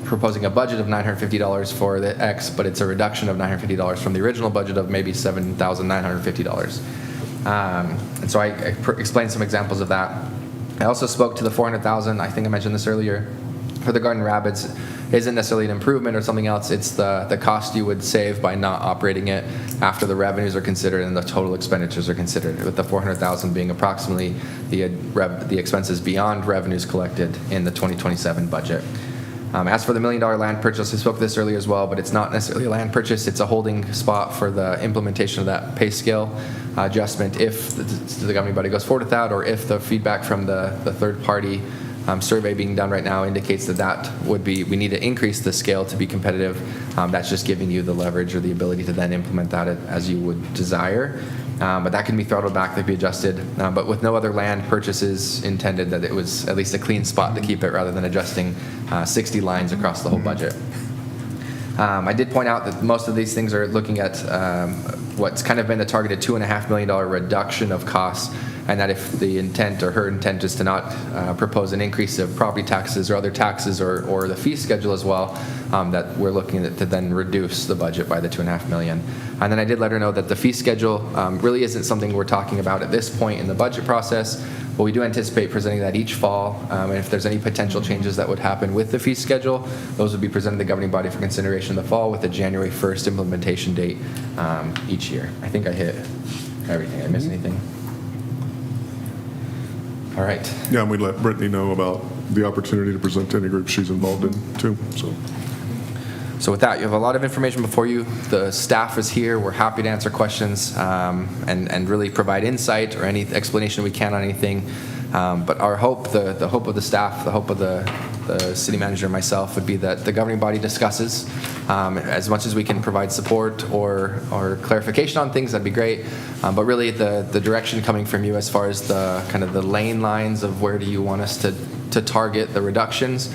proposing a budget of $950 for the X, but it's a reduction of $950 from the original budget of maybe $7,950. And so I explained some examples of that. I also spoke to the $400,000, I think I mentioned this earlier, for the Garden Rabbits. Isn't necessarily an improvement or something else. It's the cost you would save by not operating it after the revenues are considered and the total expenditures are considered, with the $400,000 being approximately the expenses beyond revenues collected in the 2027 budget. As for the $1 million land purchase, I spoke to this earlier as well, but it's not necessarily a land purchase. It's a holding spot for the implementation of that pay scale adjustment if the governing body goes forward with that, or if the feedback from the third party survey being done right now indicates that would be, we need to increase the scale to be competitive. That's just giving you the leverage or the ability to then implement that as you would desire. But that can be throttled back, that can be adjusted. But with no other land purchases intended, that it was at least a clean spot to keep it rather than adjusting 60 lines across the whole budget. I did point out that most of these things are looking at what's kind of been the targeted $2.5 million reduction of costs, and that if the intent or her intent is to not propose an increase of property taxes or other taxes or the fee schedule as well, that we're looking at to then reduce the budget by the $2.5 million. And then I did let her know that the fee schedule really isn't something we're talking about at this point in the budget process, but we do anticipate presenting that each fall, and if there's any potential changes that would happen with the fee schedule, those would be presented to the governing body for consideration in the fall with a January 1st implementation date each year. I think I hit everything. I missed anything? All right. Yeah, and we'd let Brittany know about the opportunity to present to any group she's involved in too. So with that, you have a lot of information before you. The staff is here. We're happy to answer questions and really provide insight or any explanation we can on anything. But our hope, the hope of the staff, the hope of the city manager and myself would be that the governing body discusses as much as we can provide support or clarification on things. That'd be great. But really, the direction coming from you as far as the kind of the lane lines of where do you want us to target the reductions.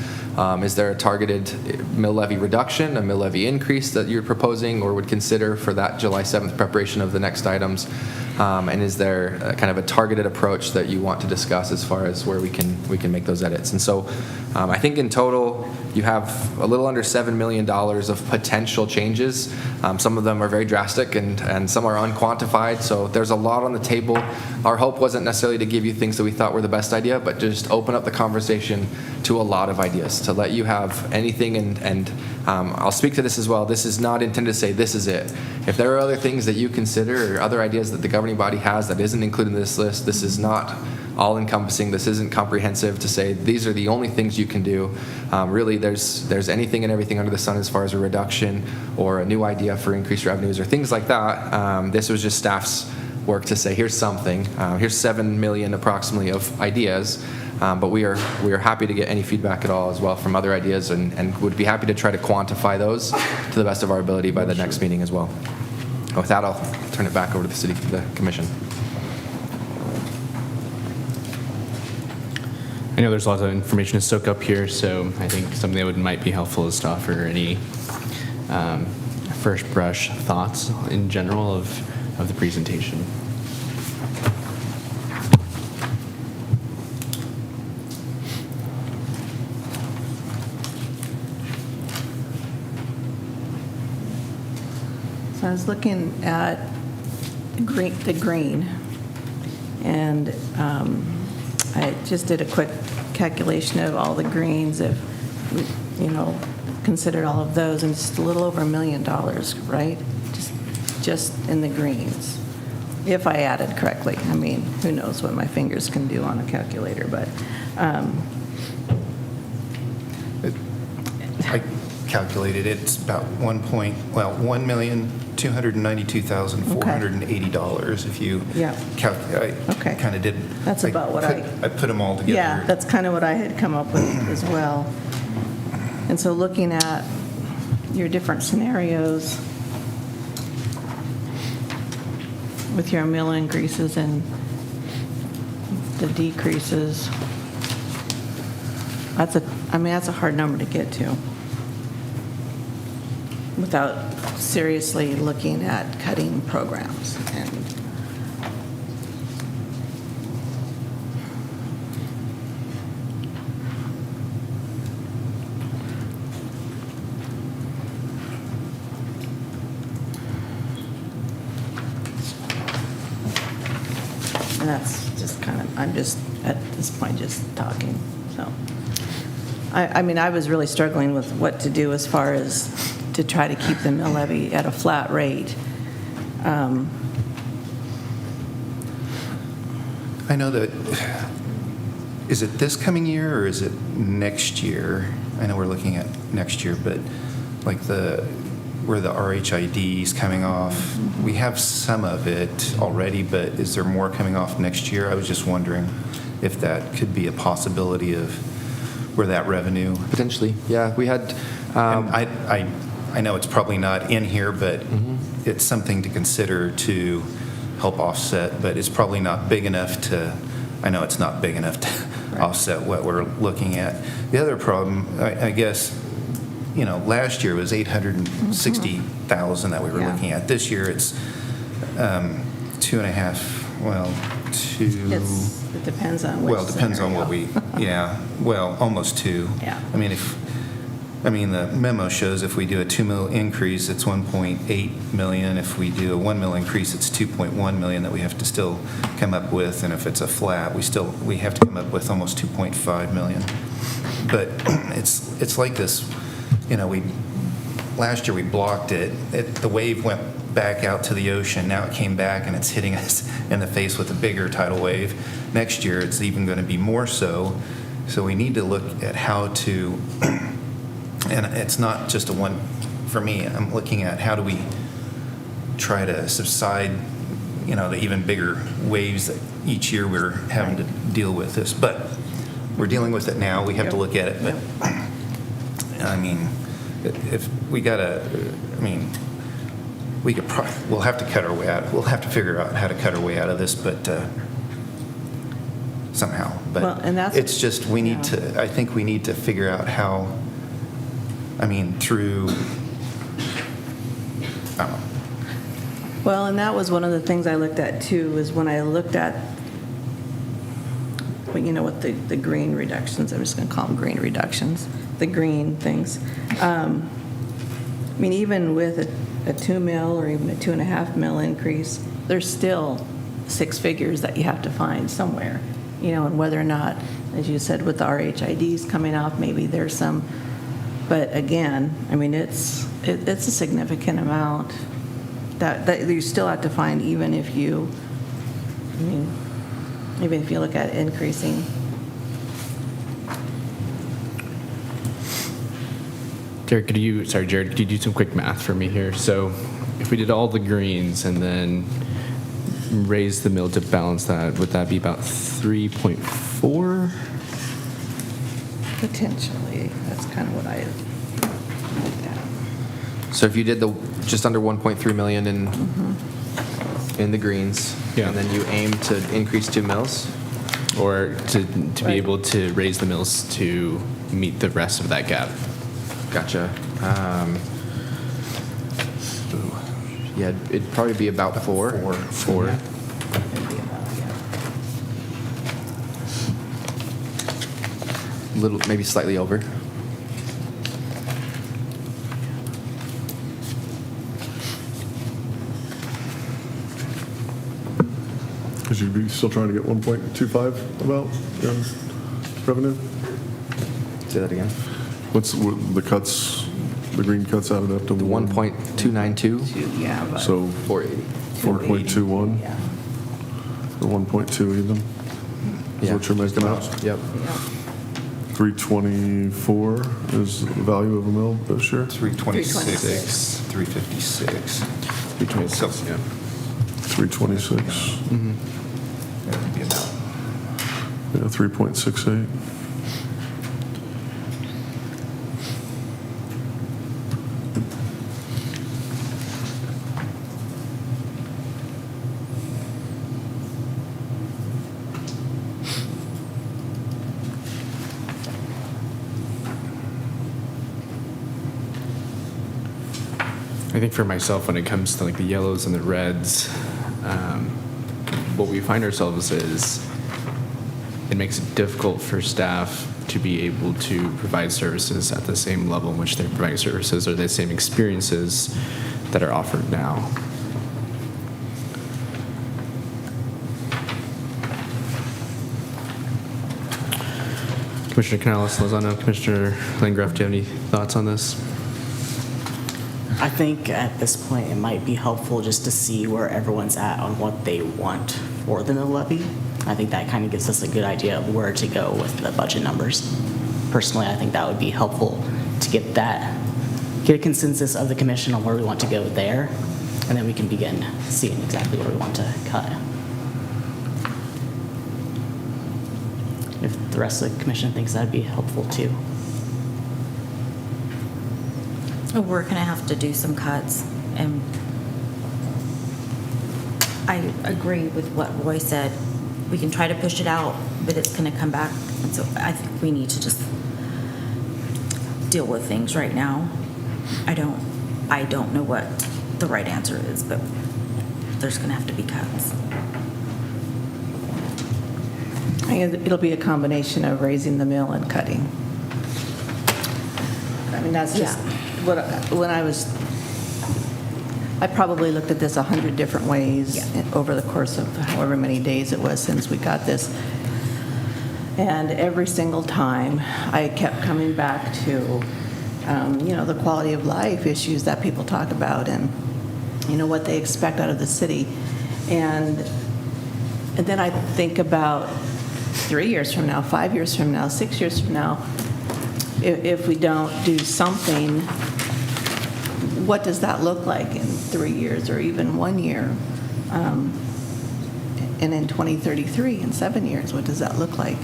Is there a targeted mill levy reduction, a mill levy increase that you're proposing or would consider for that July 7th preparation of the next items? And is there kind of a targeted approach that you want to discuss as far as where we can make those edits? And so I think in total you have a little under $7 million of potential changes. Some of them are very drastic and some are unquantified, so there's a lot on the table. Our hope wasn't necessarily to give you things that we thought were the best idea, but just open up the conversation to a lot of ideas, to let you have anything, and I'll speak to this as well. This is not intended to say this is it. If there are other things that you consider or other ideas that the governing body has that isn't included in this list, this is not all-encompassing. This isn't comprehensive to say these are the only things you can do. Really, there's anything and everything under the sun as far as a reduction or a new idea for increased revenues or things like that. This was just staff's work to say here's something. Here's 7 million approximately of ideas. But we are happy to get any feedback at all as well from other ideas and would be happy to try to quantify those to the best of our ability by the next meeting as well. With that, I'll turn it back over to the commission. I know there's lots of information to soak up here, so I think something that might be helpful is to offer any first brush thoughts in general of the presentation. So I was looking at the green, and I just did a quick calculation of all the greens, if we, considered all of those, and it's a little over $1 million, right? Just in the greens, if I added correctly. I mean, who knows what my fingers can do on a calculator, but I calculated it's about $1,292,480 if you Yeah. calculate. Okay. Kind of did. That's about what I put them all together. yeah, that's kind of what I had come up with as well. And so looking at your different scenarios with your mill increases and the decreases, that's a hard number to get to without seriously looking at cutting programs. And that's just kind of, I'm just, at this point, just talking, so. I mean, I was really struggling with what to do as far as to try to keep the mill levy at a flat rate. I know that, is it this coming year or is it next year? I know we're looking at next year, but like where the RHID is coming off, we have some of it already, but is there more coming off next year? I was just wondering if that could be a possibility of where that revenue. Potentially, yeah. We had, And I know it's probably not in here, but it's something to consider to help offset, but it's probably not big enough to, I know it's not big enough to offset what we're looking at. The other problem, I guess, last year was 860,000 that we were Yeah. looking at. This year it's 2.5, well, It depends on which well, it depends on what scenario. almost 2. Yeah. The memo shows if we do a 2 mil increase, it's 1.8 million. If we do a 1 mil increase, it's 2.1 million that we have to still come up with. And if it's a flat, we have to come up with almost 2.5 million. But it's like this, last year we blocked it. The wave went back out to the ocean. Now it came back and it's hitting us in the face with a bigger tidal wave. Next year it's even going to be more so. So we need to look at how to, and it's not just a one, for me, I'm looking at how do we try to subside, the even bigger waves that each year we're having to deal with this. But we're dealing with it now. We have to look at it. But if we we'll have to cut our way out. We'll have to figure out how to cut our way out of this, but somehow. But Well, and that's- it's just I think we need to figure out how. Through. I don't know. Well, and that was one of the things I looked at too, is when I looked at, what the green reductions, I'm just going to call them green reductions, the green things. Even with a 2 mil or even a 2.5 mil increase, there's still 6 figures that you have to find somewhere, and whether or not, as you said, with the RHIDs coming off, maybe there's some, but again, it's a significant amount that you still have to find, even if you look at increasing. Jared, could you do some quick math for me here? So if we did all the greens and then raise the mill to balance that, would that be about 3.4? Potentially, that's kind of what I looked at. so if you did the just under 1.3 million in the greens, Yeah. and then you aim to increase 2 mils, Or to be Right. able to raise the mills to meet the rest of that gap? gotcha. Yeah, it'd probably be about 4. 4. It'd be about, Little, maybe slightly over. Because you'd be still trying to get 1.25 about revenue? Say that again. What's the cuts, the green cuts added up to 1.292, yeah, but. So 480. 4.21 Yeah. or 1.2 even? Is Yeah. what you're making out? Yep. Yeah. 324 is the value of a mill this year? 326, 356. 326, yeah. 326, That would be about. yeah, 3.68. I think for myself, when it comes to like the yellows and the reds, what we find ourselves is it makes it difficult for staff to be able to provide services at the same level in which they're providing services or the same experiences that are offered now. Commissioner Canales Lozano, Commissioner Landgraf, do you have any thoughts on this? I think at this point, it might be helpful just to see where everyone's at on what they want for the mill levy. I think that kind of gives us a good idea of where to go with the budget numbers. Personally, I think that would be helpful to get a consensus of the commission on where we want to go there, and then we can begin seeing exactly where we want to cut. If the rest of the commission thinks that'd be helpful too. We're going to have to do some cuts, and I agree with what Roy said. We can try to push it out, but it's going to come back, and so I think we need to just deal with things right now. I don't know what the right answer is, but there's going to have to be cuts. I think it'll be a combination of raising the mill and cutting. I mean, that's just I probably looked at this 100 different ways over the course of however many days it was since we got this. And every single time, I kept coming back to, the quality of life issues that people talk about and, what they expect out of the city. And then I think about 3 years from now, 5 years from now, 6 years from now, if we don't do something, what does that look like in 3 years or even 1 year? And in 2033, in 7 years, what does that look like?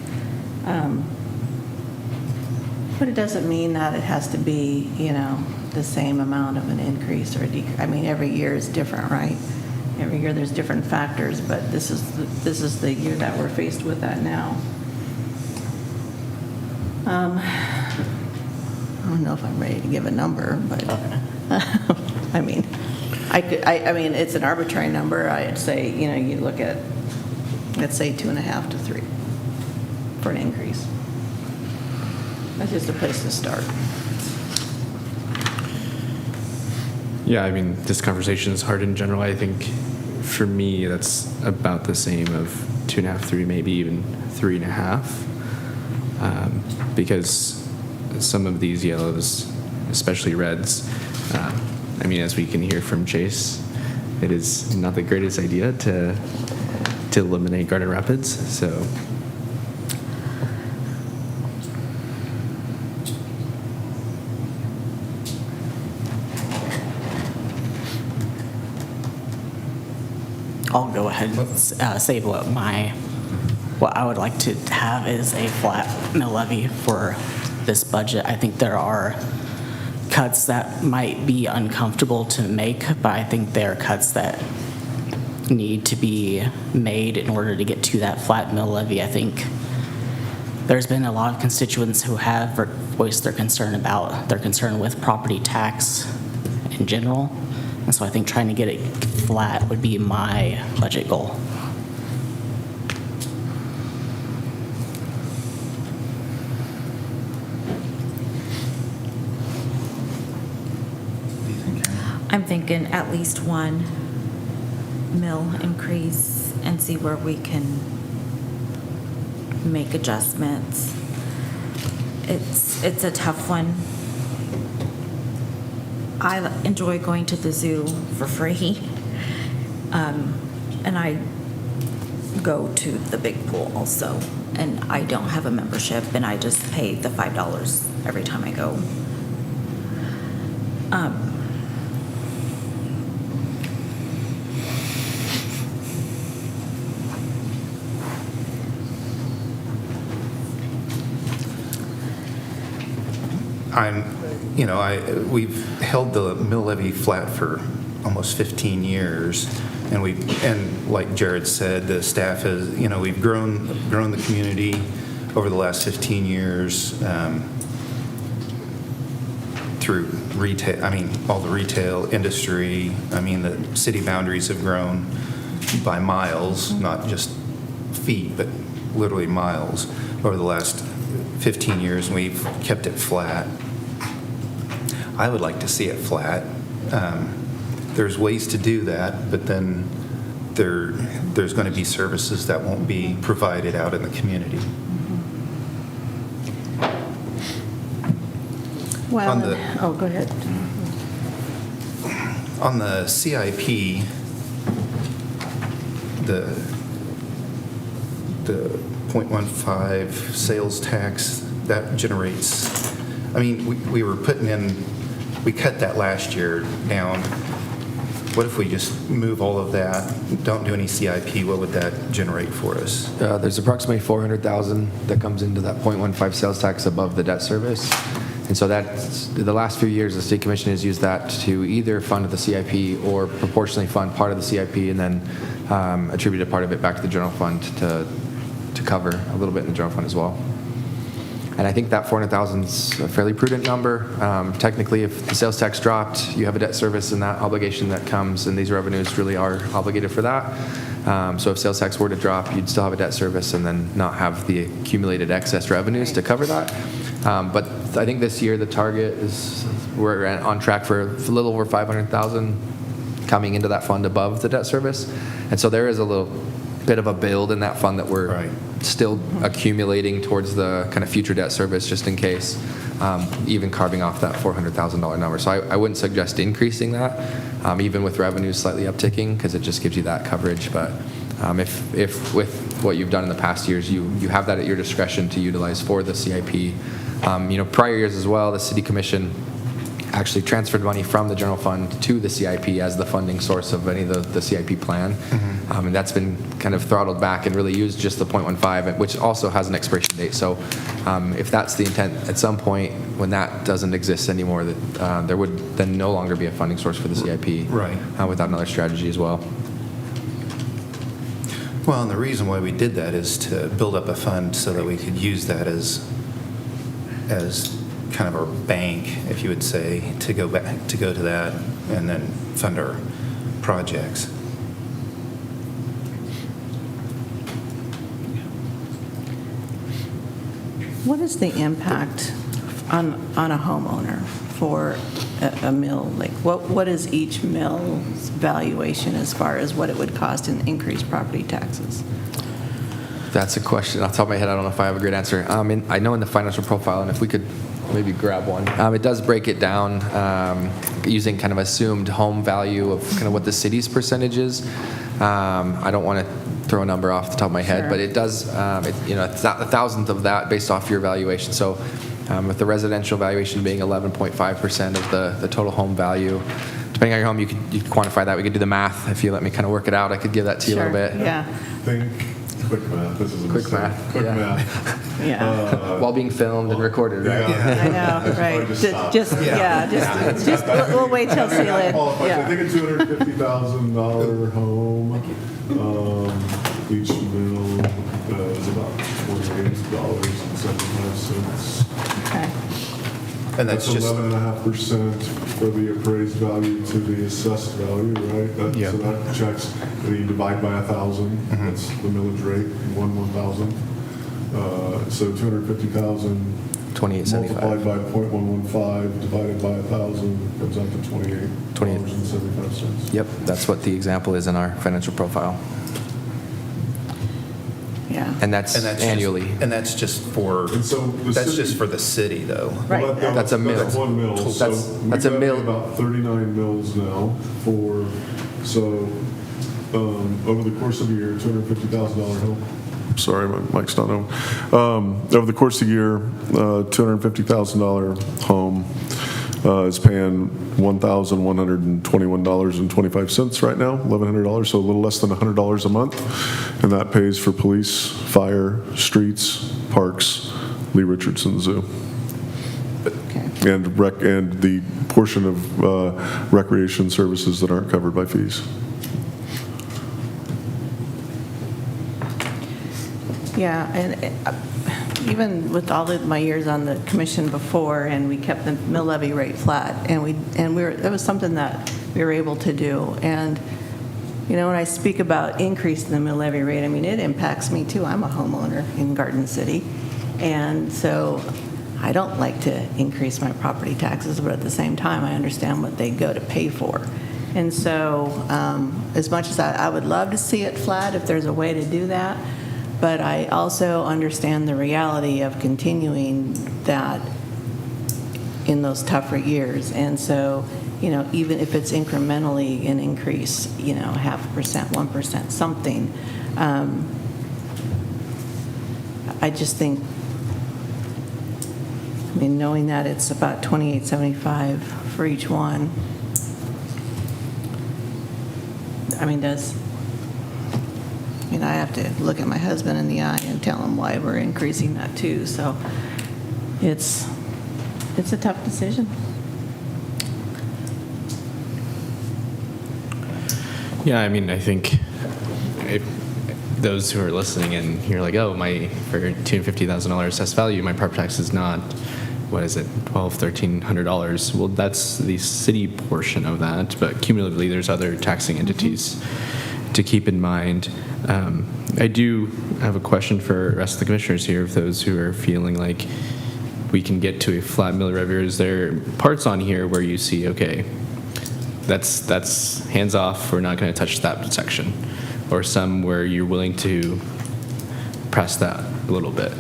But it doesn't mean that it has to be, the same amount of an increase or a decrease. I mean, every year is different, right? Every year there's different factors, but this is the year that we're faced with that now. I don't know if I'm ready to give a number, but I mean, I mean, it's an arbitrary number. I'd say, you look at, let's say 2.5 to 3 for an increase. That's just a place to start. Yeah, I mean, this conversation is hard in general. I think for me, that's about the same of 2.5, 3, maybe even 3.5. Because some of these yellows, especially reds, I mean, as we can hear from Chase, it is not the greatest idea to eliminate Garden Rapids. So I'll go ahead and say what I would like to have is a flat mill levy for this budget. I think there are cuts that might be uncomfortable to make, but I think there are cuts that need to be made in order to get to that flat mill levy. I think there's been a lot of constituents who have voiced their concern with property tax in general. And so I think trying to get it flat would be my budget goal. I'm thinking at least 1 mill increase and see where we can make adjustments. It's a tough one. I enjoy going to the zoo for free, and I go to the big pool also, and I don't have a membership, and I just pay the $5 every time I go. We've held the mill levy flat for almost 15 years, and like Jared said, the staff has, we've grown the community over the last 15 years through retail. I mean, all the retail industry. I mean, the city boundaries have grown by miles, not just feet, but literally miles over the last 15 years, and we've kept it flat. I would like to see it flat. There's ways to do that, but then there's going to be services that won't be provided out in the community. Well, On the- oh, go ahead. On the CIP, the 0.15 sales tax, that generates, I mean, we were putting in, we cut that last year down. What if we just move all of that, don't do any CIP, what would that generate for us? There's approximately 400,000 that comes into that 0.15 sales tax above the debt service. And so that's, the last few years, the State Commission has used that to either fund the CIP or proportionally fund part of the CIP and then attribute a part of it back to the general fund to cover a little bit in the general fund as well. And I think that 400,000 is a fairly prudent number. Technically, if the sales tax dropped, you have a debt service and that obligation that comes, and these revenues really are obligated for that. So if sales tax were to drop, you'd still have a debt service and then not have the accumulated excess revenues to cover that. But I think this year the target is, we're on track for a little over 500,000 coming into that fund above the debt service. And so there is a little bit of a build in that fund that we're Right. still accumulating towards the kind of future debt service just in case, even carving off that $400,000 number. So I wouldn't suggest increasing that, even with revenues slightly upticking, because it just gives you that coverage. But if with what you've done in the past years, you have that at your discretion to utilize for the CIP. Prior years as well, the City Commission actually transferred money from the general fund to the CIP as the funding source of any of the CIP plan. And that's been kind of throttled back and really used just the 0.15, which also has an expiration date. So if that's the intent, at some point when that doesn't exist anymore, that there would then no longer be a funding source for the CIP Right. Without another strategy as well. Well, and the reason why we did that is to build up a fund so that we could use that as kind of our bank, if you would say, to go to that and then fund our projects. What is the impact on a homeowner for a mill? Like, what is each mill's valuation as far as what it would cost in increased property taxes? That's a question. Off the top of my head, I don't know if I have a great answer. I know in the financial profile, and if we could maybe grab one, it does break it down using kind of assumed home value of kind of what the city's percentage is. I don't want to throw a number off the top of my head, Sure. but it does, it's not a thousandth of that based off your valuation. So with the residential valuation being 11.5% of the total home value, depending on your home, you could quantify that. We could do the math. If you let me kind of work it out, I could give that to you a little bit. Yeah, Quick math, this is a Quick mistake. math, Quick yeah. math. yeah. While being filmed and recorded, right? I know, right. Just, we'll wait till see it. I Yeah. think a $250,000 home, each mill is about $28.75. Okay. And That's that's just, 11.5% for the appraised value to the assessed value, right? Yeah. So that checks, and you divide by 1,000, that's the millage rate, 1,000. So 250,000 28.75. multiplied by 0.115 divided by 1,000 comes out to $28.75. Yep, that's what the example is in our financial profile. Yeah. And that's annually. And that's just for, And so the that's city- just for the city, though. Right. Well, That's a mill. That's one mill. That's- So that's a we've mill. got about 39 mills now over the course of a year, $250,000 home. Sorry, my mic's not on. Over the course of a year, $250,000 home is paying $1,121.25 right now, $1,100, so a little less than $100 a month. And that pays for police, fire, streets, parks, Lee Richardson Zoo. Okay. And the portion of recreation services that aren't covered by fees. Yeah, and even with all of my years on the commission before, and we kept the mill levy rate flat, that was something that we were able to do. And, when I speak about increasing the mill levy rate, I mean, it impacts me too. I'm a homeowner in Garden City. And so I don't like to increase my property taxes, but at the same time, I understand what they go to pay for. And so as much as I would love to see it flat if there's a way to do that, but I also understand the reality of continuing that in those tougher years. And so, even if it's incrementally an increase, 0.5%, 1%, something, I just think, knowing that it's about $28.75 for each one, I have to look at my husband in the eye and tell him why we're increasing that too. So it's a tough decision. Yeah, I think if those who are listening and you're like, oh, for $250,000 assessed value, my property tax is not, what is it, $1,200, $1,300. Well, that's the city portion of that, but cumulatively, there's other taxing entities to keep in mind. I do have a question for the rest of the commissioners here, of those who are feeling like we can get to a flat mill levy. Is there parts on here where you see, okay, that's hands off, we're not going to touch that section, or some where you're willing to press that a little bit?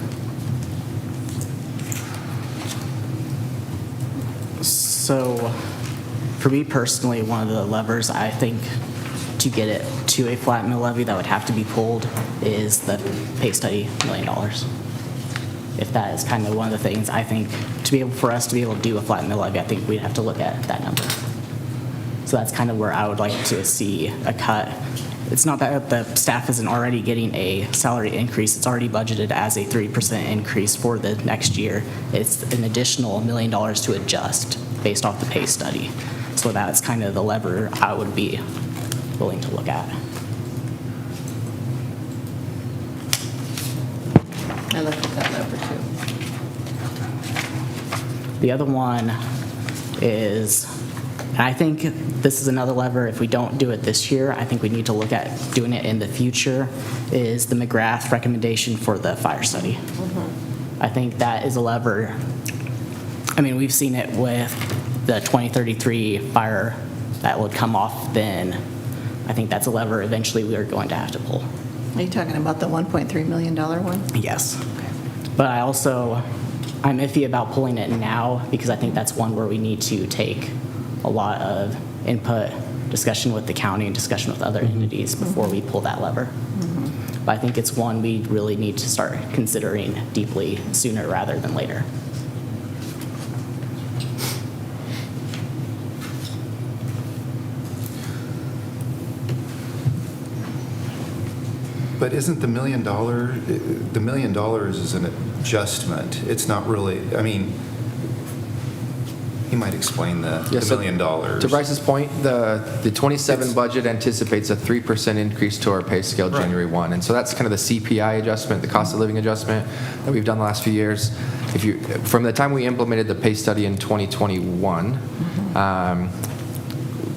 So for me personally, one of the levers I think to get it to a flat mill levy that would have to be pulled is the pay study $1 million. If that is kind of one of the things I think for us to be able to do a flat mill levy, I think we'd have to look at that number. So that's kind of where I would like to see a cut. It's not that the staff isn't already getting a salary increase. It's already budgeted as a 3% increase for the next year. It's an additional $1 million to adjust based off the pay study. So that's kind of the lever I would be willing to look at. I looked at that lever too. The other one is, and I think this is another lever, if we don't do it this year, I think we need to look at doing it in the future, is the McGrath recommendation for the fire study. Mm-hmm. I think that is a lever. We've seen it with the 2033 fire that would come off then. I think that's a lever eventually we are going to have to pull. Are you talking about the $1.3 million one? Yes. But I'm iffy about pulling it now because I think that's one where we need to take a lot of input, discussion with the county, and discussion with other entities before we pull that lever. Mm-hmm. But I think it's one we really need to start considering deeply sooner rather than later. But isn't the $1 million is an adjustment? It's not really, you might explain the $1 million. To Bryce's point, the 27 budget anticipates a 3% increase to our pay scale January 1. And so that's kind of the CPI adjustment, the cost of living adjustment that we've done the last few years. From the time we implemented the pay study in 2021,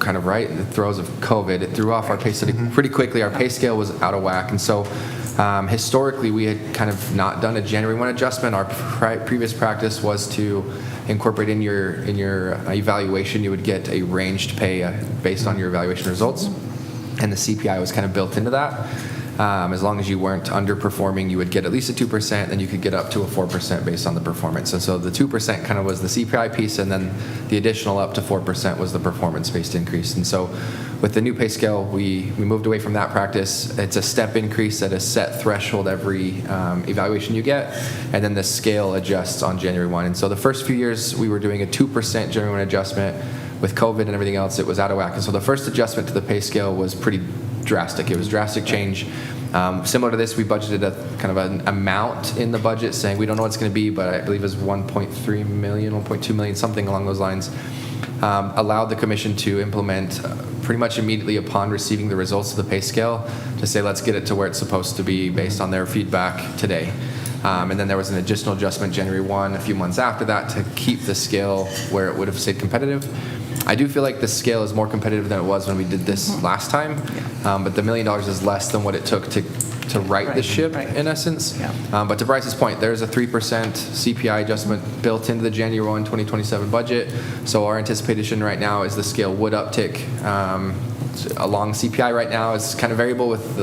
kind of right in the throes of COVID, it threw off our pay study pretty quickly. Our pay scale was out of whack. And so historically, we had kind of not done a January 1 adjustment. Our previous practice was to incorporate in your evaluation, you would get a ranged pay based on your evaluation results. And the CPI was kind of built into that. As long as you weren't underperforming, you would get at least a 2%, then you could get up to a 4% based on the performance. And so the 2% kind of was the CPI piece, and then the additional up to 4% was the performance-based increase. And so with the new pay scale, we moved away from that practice. It's a step increase at a set threshold every evaluation you get, and then the scale adjusts on January 1. And so the first few years, we were doing a 2% January 1 adjustment. With COVID and everything else, it was out of whack. And so the first adjustment to the pay scale was pretty drastic. It was drastic change. Similar to this, we budgeted a kind of an amount in the budget saying we don't know what it's going to be, but I believe it was 1.3 million, 1.2 million, something along those lines. Allowed the commission to implement pretty much immediately upon receiving the results of the pay scale to say, let's get it to where it's supposed to be based on their feedback today. And then there was an additional adjustment January 1, a few months after that, to keep the scale where it would have stayed competitive. I do feel like the scale is more competitive than it was when we did this last time, but the $1 million is less than what it took to right the ship, in essence. Yeah. But to Bryce's point, there's a 3% CPI adjustment built into the January 1, 2027 budget. So our anticipation right now is the scale would uptick along CPI right now. It's kind of variable with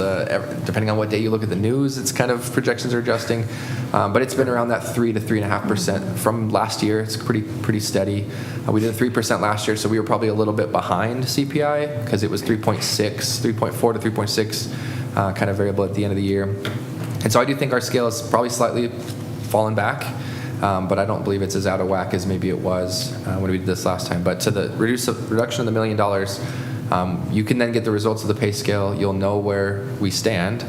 depending on what day you look at the news, it's kind of projections are adjusting. But it's been around that 3 to 3.5% from last year. It's pretty steady. We did 3% last year, so we were probably a little bit behind CPI because it was 3.6, 3.4 to 3.6, kind of variable at the end of the year. And so I do think our scale is probably slightly fallen back. But I don't believe it's as out of whack as maybe it was when we did this last time. But to the reduction of the $1 million, you can then get the results of the pay scale. You'll know where we stand.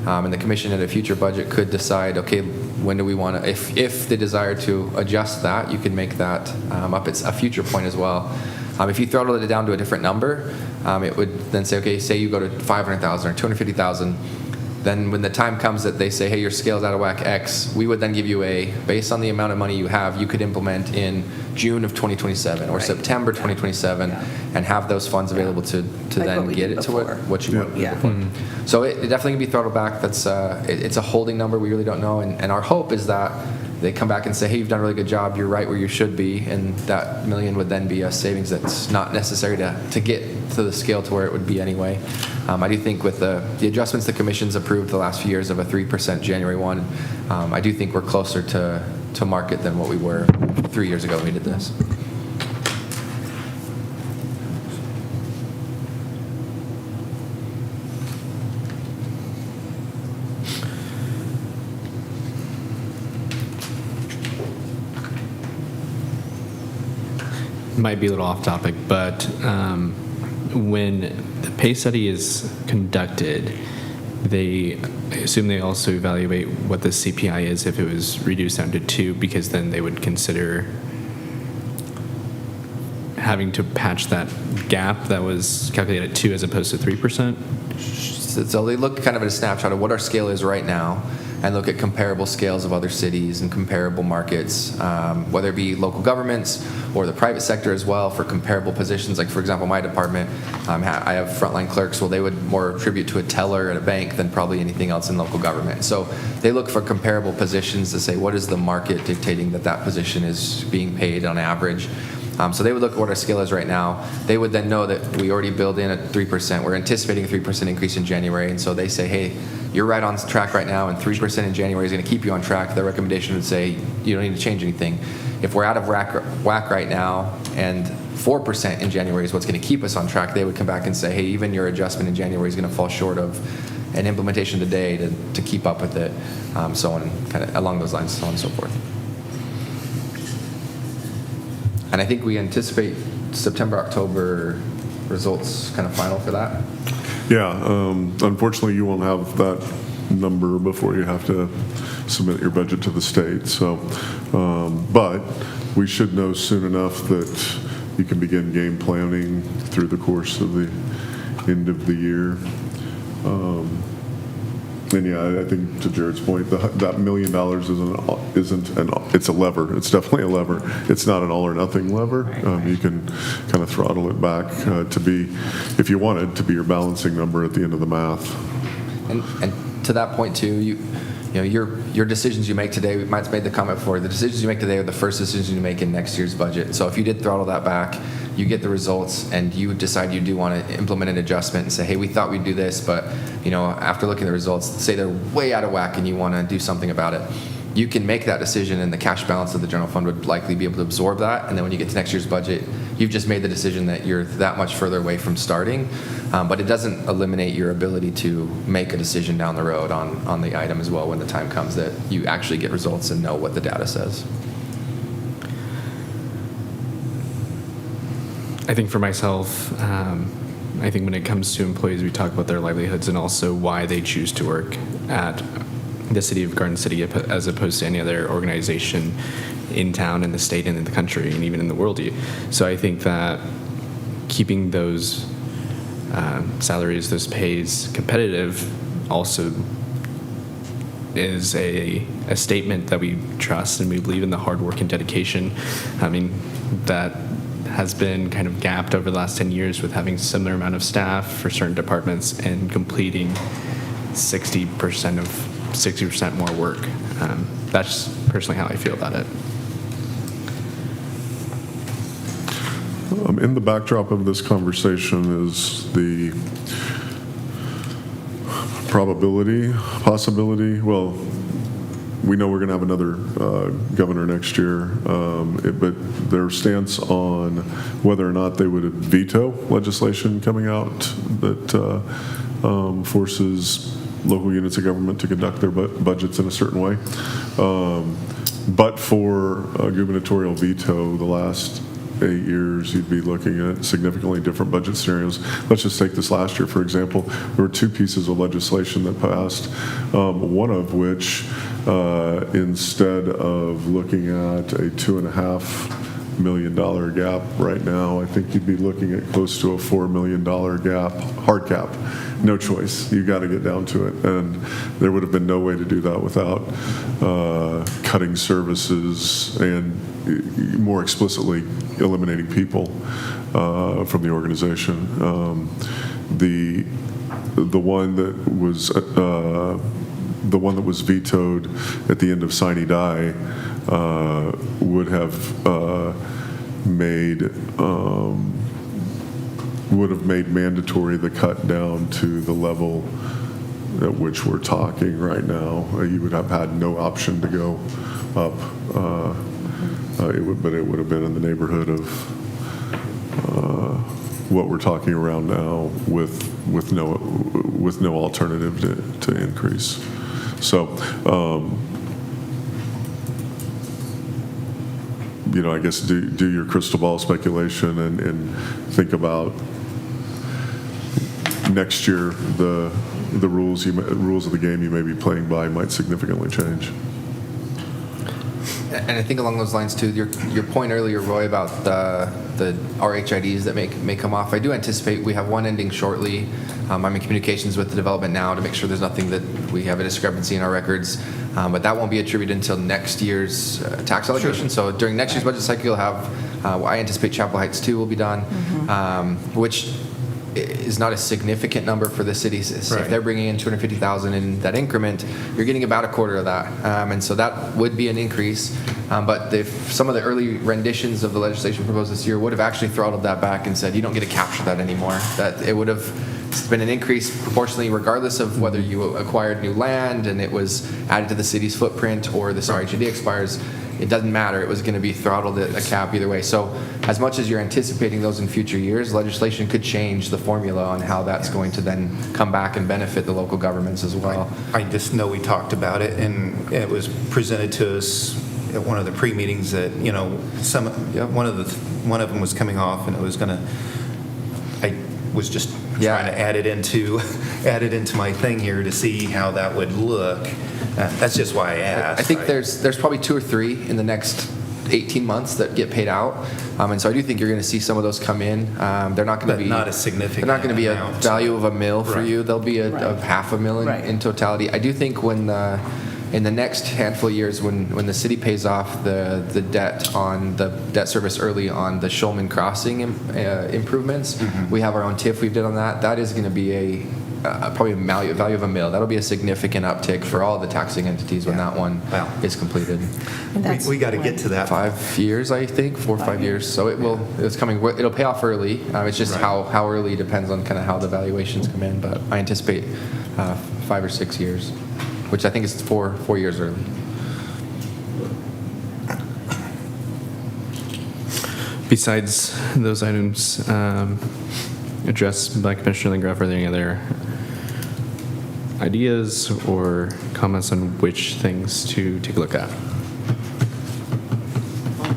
And the commission at a future budget could decide, okay, when do we want to, if they desire to adjust that, you can make that up. It's a future point as well. If you throttle it down to a different number, it would then say, okay, say you go to 500,000 or 250,000. Then when the time comes that they say, hey, your scale's out of whack X, we would then give you based on the amount of money you have, you could implement in June of 2027 or September 2027 and have those funds available to Like then what we get did it to before. what you want. Yeah. So it definitely can be throttled back. That's it's a holding number. We really don't know. And our hope is that they come back and say, hey, you've done a really good job. You're right where you should be. And that $1 million would then be a savings that's not necessary to get to the scale to where it would be anyway. I do think with the adjustments the commission's approved the last few years of a 3% January 1, I do think we're closer to market than what we were 3 years ago when we did this. Might be a little off topic, but when the pay study is conducted, I assume they also evaluate what the CPI is if it was reduced down to 2, because then they would consider having to patch that gap that was calculated at 2 as opposed to 3%. So they look kind of at a snapshot of what our scale is right now and look at comparable scales of other cities and comparable markets, whether it be local governments or the private sector as well for comparable positions. Like, for example, my department, I have frontline clerks. Well, they would more attribute to a teller at a bank than probably anything else in local government. So they look for comparable positions to say, what is the market dictating that position is being paid on average? So they would look at what our scale is right now. They would then know that we already build in at 3%. We're anticipating a 3% increase in January. And so they say, hey, you're right on track right now, and 3% in January is going to keep you on track. Their recommendation would say, you don't need to change anything. If we're out of whack right now and 4% in January is what's going to keep us on track, they would come back and say, hey, even your adjustment in January is going to fall short of an implementation today to keep up with it, so on, kind of along those lines, so on and so forth. And I think we anticipate September, October results kind of final for that. Yeah, unfortunately, you won't have that number before you have to submit your budget to the state. So, but we should know soon enough that you can begin game planning through the course of the end of the year. And yeah, I think to Jared's point, that $1 million it's a lever. It's definitely a lever. It's not an all or nothing lever. You can kind of throttle it back to be, if you wanted, to be your balancing number at the end of the math. And to that point too, you know, your decisions you make today, Mike's made the comment before, the decisions you make today are the first decisions you make in next year's budget. So if you did throttle that back, you get the results and you decide you do want to implement an adjustment and say, hey, we thought we'd do this, but you know, after looking at the results, say they're way out of whack and you want to do something about it, you can make that decision and the cash balance of the general fund would likely be able to absorb that. And then when you get to next year's budget, you've just made the decision that you're that much further away from starting, but it doesn't eliminate your ability to make a decision down the road on the item as well when the time comes that you actually get results and know what the data says. I think for myself, I think when it comes to employees, we talk about their livelihoods and also why they choose to work at the city of Garden City as opposed to any other organization in town, in the state, and in the country, and even in the world. So I think that keeping those salaries, those pays competitive also is a statement that we trust and we believe in the hard work and dedication. I mean, that has been kind of gapped over the last 10 years with having similar amount of staff for certain departments and completing 60% more work. That's personally how I feel about it. In the backdrop of this conversation is the possibility, well, we know we're going to have another governor next year, but their stance on whether or not they would veto legislation coming out that forces local units of government to conduct their budgets in a certain way. But for a gubernatorial veto, the last 8 years, you'd be looking at significantly different budget scenarios. Let's just take this last year, for example. There were 2 pieces of legislation that passed, one of which, instead of looking at a $2.5 million gap right now, I think you'd be looking at close to a $4 million gap, hard cap. No choice. You got to get down to it. And there would have been no way to do that without cutting services and more explicitly eliminating people from the organization. The one that was vetoed at the end of Sine Die would have made mandatory the cut down to the level at which we're talking right now. You would have had no option to go up. But it would have been in the neighborhood of what we're talking around now with no alternative to increase. So, I guess do your crystal ball speculation and think about next year the rules of the game you may be playing by might significantly change. And I think along those lines too, your point earlier, Roy, about the RHIDs that may come off. I do anticipate we have one ending shortly. I'm in communications with the development now to make sure there's nothing that we have a discrepancy in our records. But that won't be attributed until next year's tax allocation. Sure. So during next year's budget cycle, you'll have, I anticipate Chapel Heights 2 will be done, which is not a significant number for the cities. Right. If they're bringing in $250,000 in that increment, you're getting about a quarter of that, and so that would be an increase. But if some of the early renditions of the legislation proposed this year would have actually throttled that back and said you don't get to capture that anymore, that it would have been an increase proportionally regardless of whether you acquired new land and it was added to the city's footprint or this RHID expires. It doesn't matter. It was going to be throttled at a cap either way. So as much as you're anticipating those in future years, legislation could change the formula on how that's going to then come back and benefit the local governments as well. I just know we talked about it, and it was presented to us at one of the pre-meetings that, one of them was coming off, and it was going to, I was just trying to add it into my thing here to see how that would look. That's just why I asked. I think there's probably 2 or 3 in the next 18 months that get paid out, and so I do think you're going to see some of those come in. They're not going to be not a significant. They're not going to be amount. A value of $1 million for you. They'll be a $500,000 in totality. I do think when in the next handful of years, when the city pays off the debt on the debt service early on the Shulman Crossing improvements, we have our own TIF we've did on that. That is going to be probably a value of $1 million. That'll be a significant uptick for all the taxing entities when that one is completed. We got to get to that. 5 years, I think, 4 or 5 years. So it's coming. It'll pay off early. It's just how early depends on kind of how the valuations come in. But I anticipate 5 or 6 years, which I think is 4 years early. Besides those items addressed by Commissioner Landgraf, are there any other ideas or comments on which things to take a look at?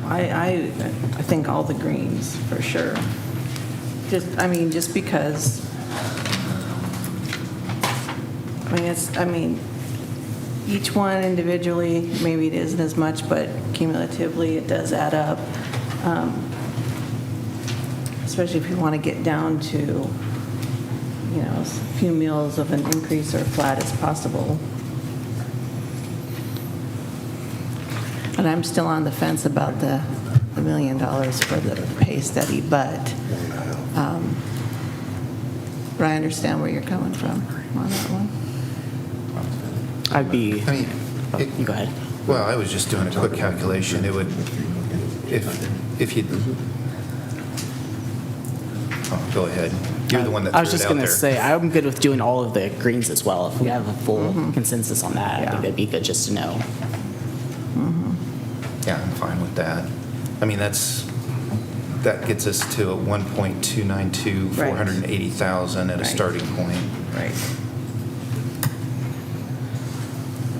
I think all the greens for sure. Just because. Each one individually, maybe it isn't as much, but cumulatively it does add up. Especially if you want to get down to, as few meals of an increase or flat as possible. And I'm still on the fence about the $1 million for the pay study, but I understand where you're coming from on that one. You go ahead. Well, I was just doing a quick calculation. It would, if you Oh, go ahead. You're the one that I was threw it just out going to there. say, I'm good with doing all of the greens as well. If we have a full consensus on that, I Yeah. think that'd be good just to know. Yeah, I'm fine with that. I mean, that gets us to a 1.292, Right. 480,000 at a Right. starting point. Right.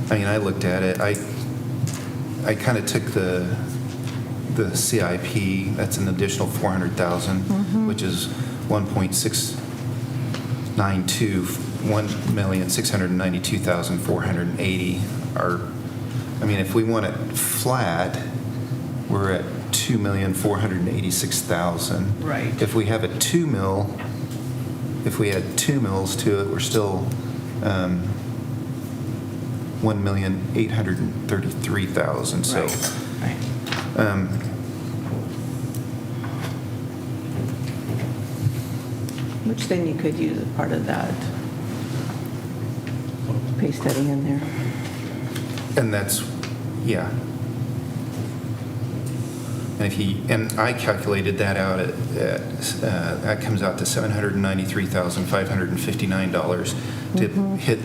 I mean, I looked at it, I kind of took the CIP, that's an additional 400,000, which is 1.692, 1,692,480. I mean, if we want it flat, we're at 2,486,000. Right. If we have a 2 mil, if we add 2 mils to it, we're still 1,833,000. So, Right. Which then you could use as part of that pay study in there. and that's, yeah. And I calculated that out that comes out to $793,559 to hit,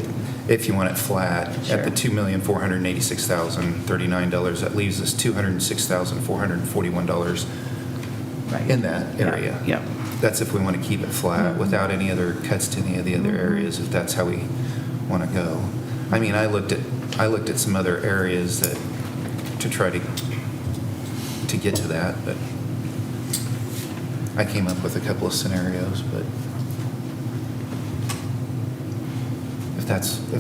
if you want it flat, at the Sure. $2,486,039. That leaves us $206,441 Right. in that area. Yep. That's if we want to keep it flat without any other cuts to any of the other areas, if that's how we want to go. I mean, I looked at some other areas that, to try to get to that, but I came up with a couple of scenarios, but if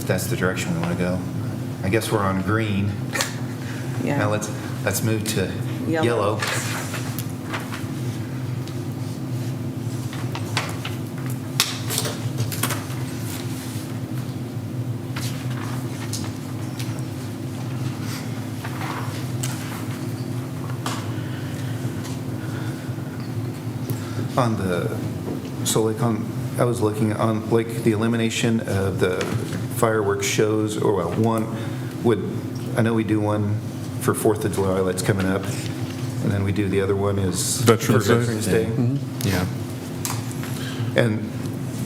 that's the direction we want to go. I guess we're on green. Yeah. Now let's move to Yellow. yellow. I was looking on, like, the elimination of the fireworks shows, or well, I know we do one for 4th of July that's coming up, and then we do the other one is Veterans for Day. Veterans Day. Yeah. And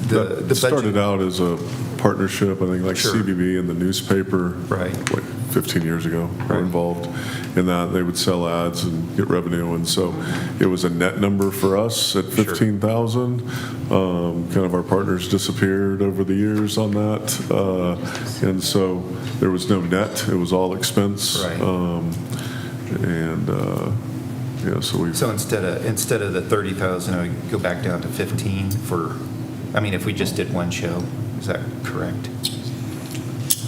the That started budget, out as a partnership, I think, like Sure. CBB and the newspaper. Right. Like 15 years ago, were Right. involved in that. They would sell ads and get revenue, and so it was a net number for us at 15,000. Kind of our partners disappeared over the years on that, and so there was no net. It was all expense. Right. Yeah, so we. so instead of the 30,000, I would go back down to 15 for, I mean, if we just did one show, is that correct?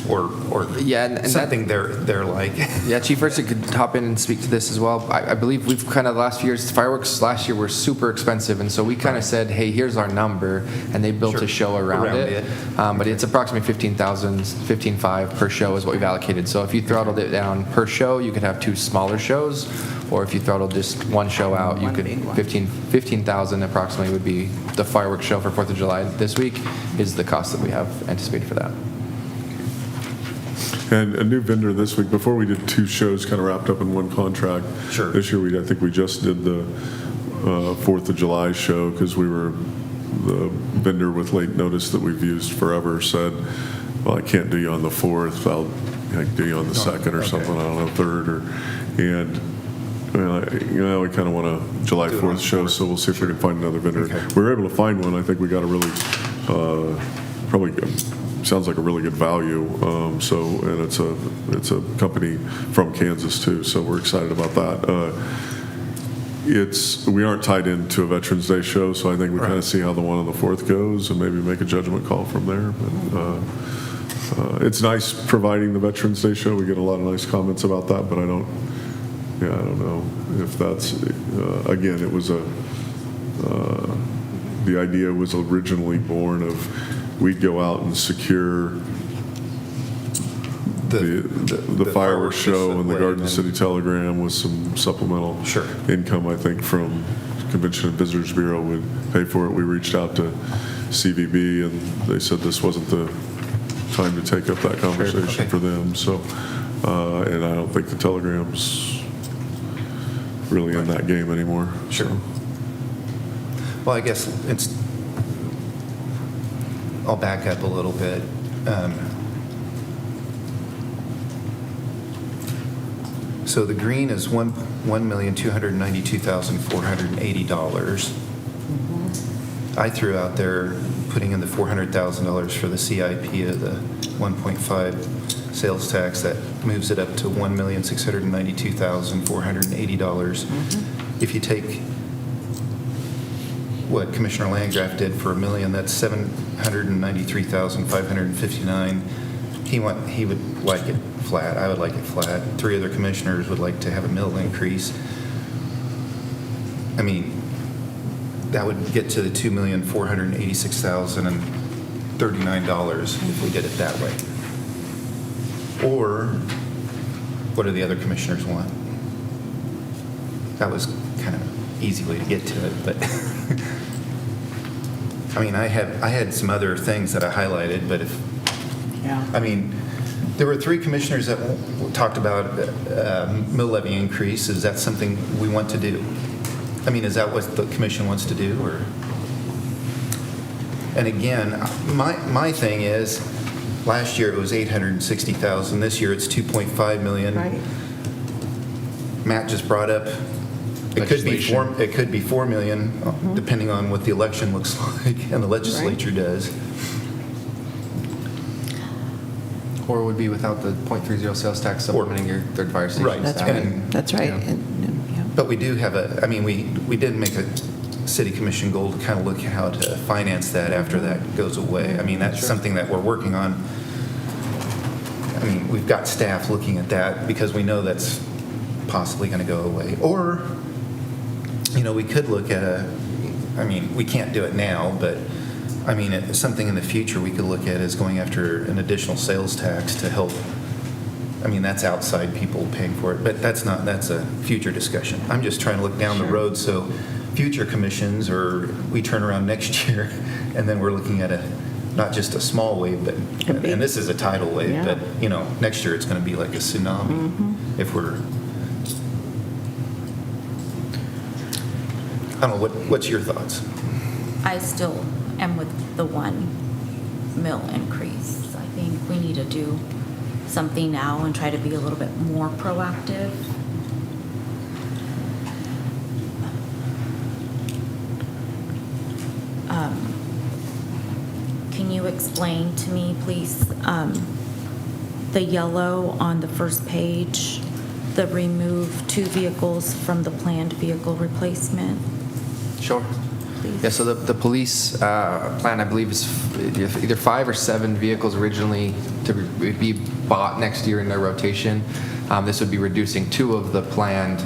Or Yeah, and that- something they're like. Yeah, Chief Ursic could hop in and speak to this as well. I believe we've kind of the last few years, fireworks last year were super expensive, and so we kind of said, hey, here's our number, and they built Sure. a show around it. But it's approximately 15,500 per show is what we've allocated. So if you throttled it down per show, you could have 2 smaller shows, or if you throttled just one show out, you One could, big one. 15,000 approximately would be the fireworks show for 4th of July this week is the cost that we have anticipated for that. And a new vendor this week, before we did 2 shows kind of wrapped up in one contract. Sure. This year, I think we just did the 4th of July show because the vendor with late notice that we've used forever said, well, I can't do you on the 4th, I'll do you on the 2nd or okay. something, I don't know, 3rd, and we kind of want a July Do it 4th on show, 4th. so we'll see if we can find another vendor. Okay. We were able to find one, I think we got a really, probably, sounds like a really good value. And it's a company from Kansas too, so we're excited about that. We aren't tied into a Veterans Day show, so I think we kind Right. of see how the one on the 4th goes and maybe make a judgment call from there. But it's nice providing the Veterans Day show. We get a lot of nice comments about that, but I don't know if that's again. It was the idea was originally born of. We'd go out and secure the fireworks show and the display, Garden and- City Telegram with some supplemental Sure. income, I think, from Convention and Visitors Bureau would pay for it. We reached out to CVB, and they said this wasn't the time to take up that conversation Okay. for them. So, and I don't think the Telegram's really in that game anymore. Sure. So. Well, I guess I'll back up a little bit. So the green is $1,292,480. I threw out there putting in the $400,000 for the CIP of the 1.5 sales tax. That moves it up to $1,692,480. If you take what Commissioner Landgraf did for $1 million, that's $793,559. He would like it flat. I would like it flat. 3 other commissioners would like to have a mill increase. I mean, that would get to the $2,486,039 if we did it that way. Or what do the other commissioners want? That was kind of an easy way to get to it, but I mean, I had some other things that I highlighted, but I mean, there were 3 commissioners that talked about mill levy increase. Is that something we want to do? I mean, is that what the commission wants to do, or? And again, my thing is, last year it was $860,000. This year it's $2.5 million. Right. Matt just brought up it could be $4 million, depending on what the election looks like and the legislature does. Or it would be without the .30 sales tax supplementing your third fire station Right. That's staff. right. That's right. Yeah. Yeah. But we do have we did make a city commission goal to kind of look at how to finance that after that goes away. I mean, that's something that we're working on. I mean, we've got staff looking at that because we know that's possibly going to go away. Or, we could look at we can't do it now, but I mean, it's something in the future we could look at is going after an additional sales tax to help. I mean, that's outside people paying for it, but that's a future discussion. I'm just trying to look down the road so future commissions, or we turn around next year and then we're looking at not just a small wave, but, and this is a tidal wave, Yeah. but, next year it's going to be like a tsunami if we're, I don't know, what's your thoughts? I still am with the 1 mill increase. I think we need to do something now and try to be a little bit more proactive. Can you explain to me, please, the yellow on the first page, the remove 2 vehicles from the planned vehicle replacement? Sure. Please. Yeah, so the police plan, I believe, is either 5 or 7 vehicles originally to be bought next year in their rotation. This would be reducing 2 of the planned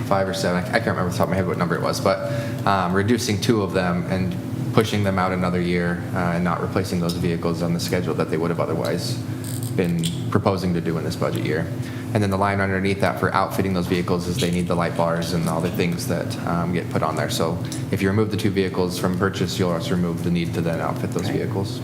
5 or 7. I can't remember off the top of my head what number it was, but reducing 2 of them and pushing them out another year and not replacing those vehicles on the schedule that they would have otherwise been proposing to do in this budget year. And then the line underneath that for outfitting those vehicles is they need the light bars and all the things that get put on there. So if you remove the 2 vehicles from purchase, you'll also remove the need to then outfit those vehicles.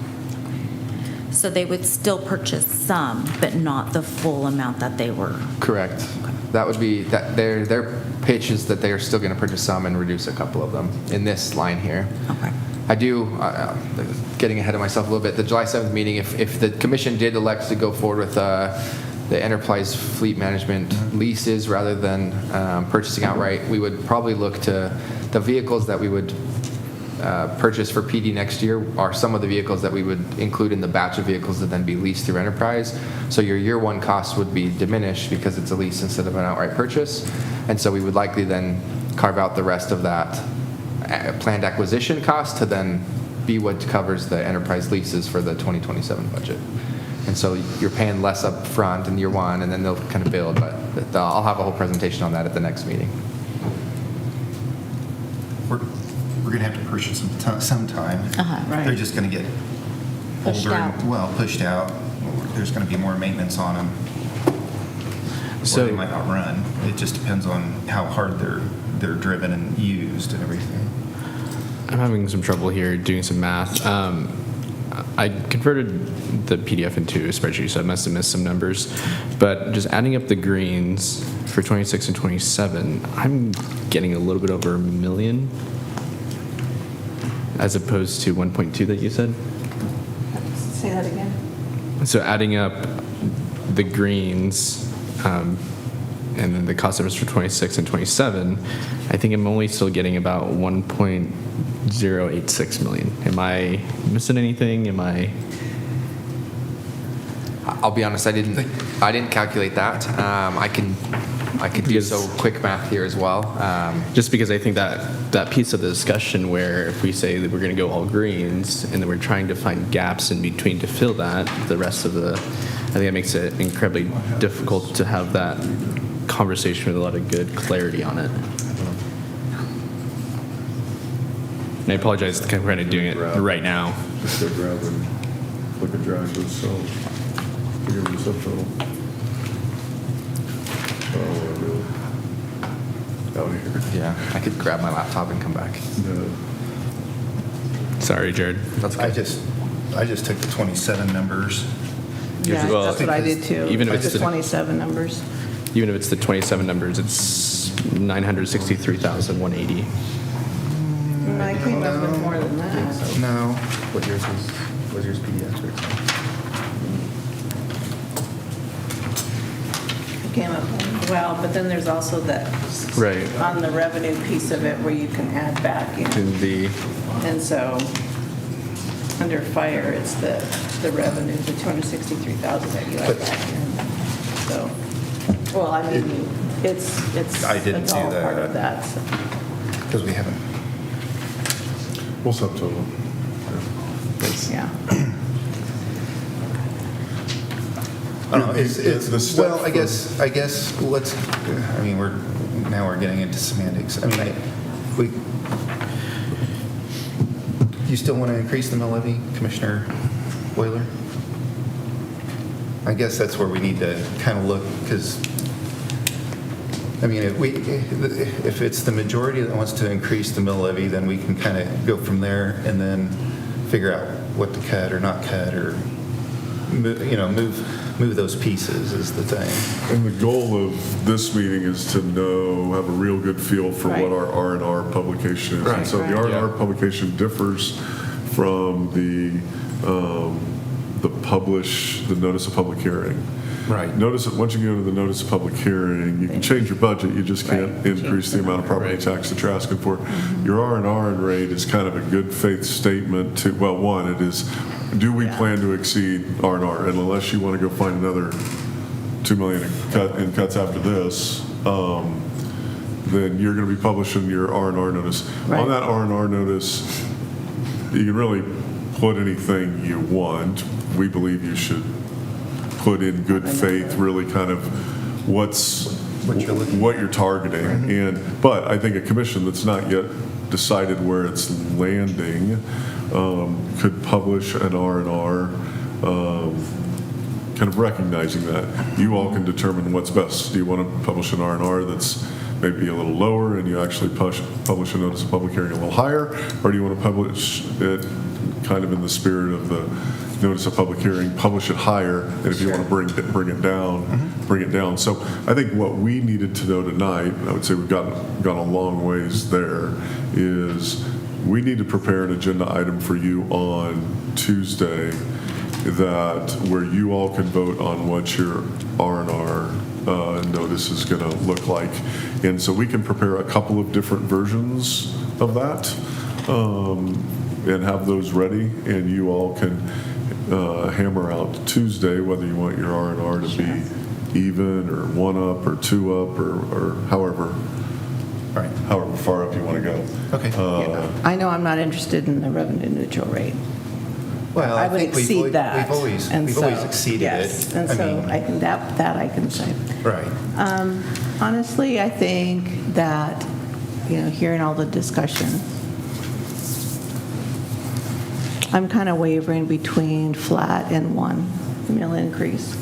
So they would still purchase some, but not the full amount that they were. Correct. That would be, that their pitch is that they are still going to purchase some and reduce a couple of them in this line here. Okay. I do, getting ahead of myself a little bit, the July 7th meeting, if the commission did elect to go forward with the enterprise fleet management leases rather than purchasing outright, we would probably look to the vehicles that we would purchase for PD next year are some of the vehicles that we would include in the batch of vehicles that then be leased through enterprise. So your year 1 cost would be diminished because it's a lease instead of an outright purchase. And so we would likely then carve out the rest of that planned acquisition cost to then be what covers the enterprise leases for the 2027 budget. And so you're paying less up front in year 1, and then they'll kind of build, but I'll have a whole presentation on that at the next meeting. We're going to have to purchase them sometime. Right. They're just going to get Pushed older, out. pushed out. There's going to be more maintenance on them. So- Or they might not run. It just depends on how hard they're driven and used and everything. I'm having some trouble here doing some math. I converted the PDF into a spreadsheet, so I must have missed some numbers. But just adding up the greens for 26 and 27, I'm getting a little bit over $1 million. as opposed to 1.2 that you said? Say that again. So adding up the greens and then the cost difference for 26 and 27, I think I'm only still getting about 1.086 million. Am I missing anything? I'll be honest, I didn't calculate that. I can do Because- so quick math here as well. Just because I think that piece of the discussion where if we say that we're going to go all greens and then we're trying to find gaps in between to fill that, the rest of I think that makes it incredibly difficult to have that conversation with a lot of good clarity on it. And I apologize, I'm kind of doing it right now. Just go grab and click and drag those cells. Figure the subtotal. Out here. Yeah, I could grab my laptop and come back. No. Sorry, Jared. That's I okay. just took the 27 numbers. Yeah, Well, that's what I did too. even if Like it's the the- 27 numbers. Even if it's the 27 numbers, it's 963,180. I came up with more than that. No. What yours pediatrics? I came up, well, but then there's also that. Right. On the revenue piece of it where you can add back in. In the And so, under fire, it's the revenue, the 263,000 that you add back in. So, well, I mean, it's I didn't it's do all part that. of that. So. Because we haven't. We'll subtotal. Yeah. I don't know, it's, The step well, I guess let's, I mean, we're getting into semantics. I mean, you still want to increase the mill levy, Commissioner Boiler? I guess that's where we need to kind of look, because, I mean, if it's the majority that wants to increase the mill levy, then we can kind of go from there and then figure out what to cut or not cut, or move those pieces is the thing. And the goal of this meeting is to have a real good feel for what our R&R publication is. And so the Right. R&R publication differs from the notice of public hearing. Right. Once you go to the notice of public hearing, you can change your budget, you just can't Right. increase the amount of property tax that you're asking for. Your R&R rate is kind of a good faith statement to, well, one, it is, do we plan to exceed R&R? And unless you want to go find another $2 million in cuts after this, then you're going to be publishing your R&R notice. Right. On that R&R notice, you can really put anything you want. We believe you should put in good faith, really kind of what you're targeting. But I think a commission that's not yet decided where it's landing could publish an R&R, kind of recognizing that. You all can determine what's best. Do you want to publish an R&R that's maybe a little lower and you actually publish a notice of public hearing a little higher? Or do you want to publish it kind of in the spirit of the notice of public hearing, publish it higher, and if you want to bring it down, bring it down. So I think what we needed to know tonight, I would say we've gone a long ways there, is we need to prepare an agenda item for you on Tuesday where you all can vote on what your R&R notice is going to look like. And so we can prepare a couple of different versions of that and have those ready, and you all can hammer out Tuesday whether you want your R&R to be even or 1 up or 2 up or however far up you want to go. Okay. I know I'm not interested in the revenue neutral rate. Well, I would think exceed that. We've always And so, exceeded yes. it. And so I think that I can say. Right. Honestly, I think that, hearing all the discussion, I'm kind of wavering between flat and 1 mill increase.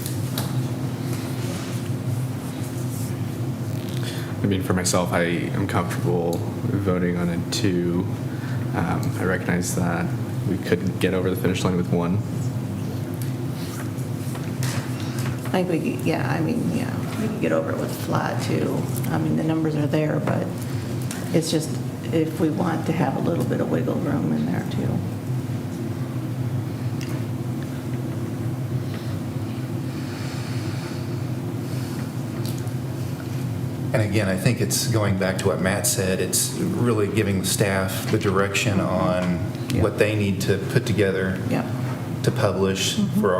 I mean, for myself, I am comfortable voting on a 2. I recognize that we couldn't get over the finish line with 1. I think we could get over it with flat too. I mean, the numbers are there, but it's just, if we want to have a little bit of wiggle room in there too. And again, I think it's going back to what Matt said, it's really giving the staff the direction on what they need to put together Yeah. to publish for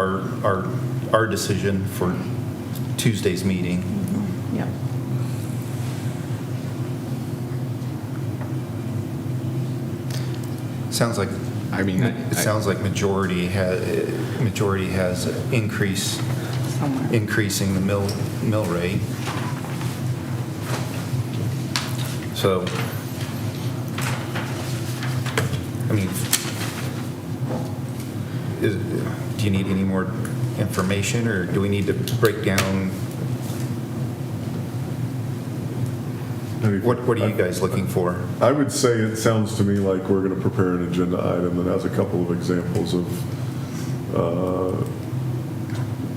our decision for Tuesday's meeting. Yeah. Sounds like, I mean, it sounds like majority has increase, Somewhere. increasing the mill rate. So, I mean, do you need any more information, or do we need to break down? What are you guys looking for? I would say it sounds to me like we're going to prepare an agenda item that has a couple of examples of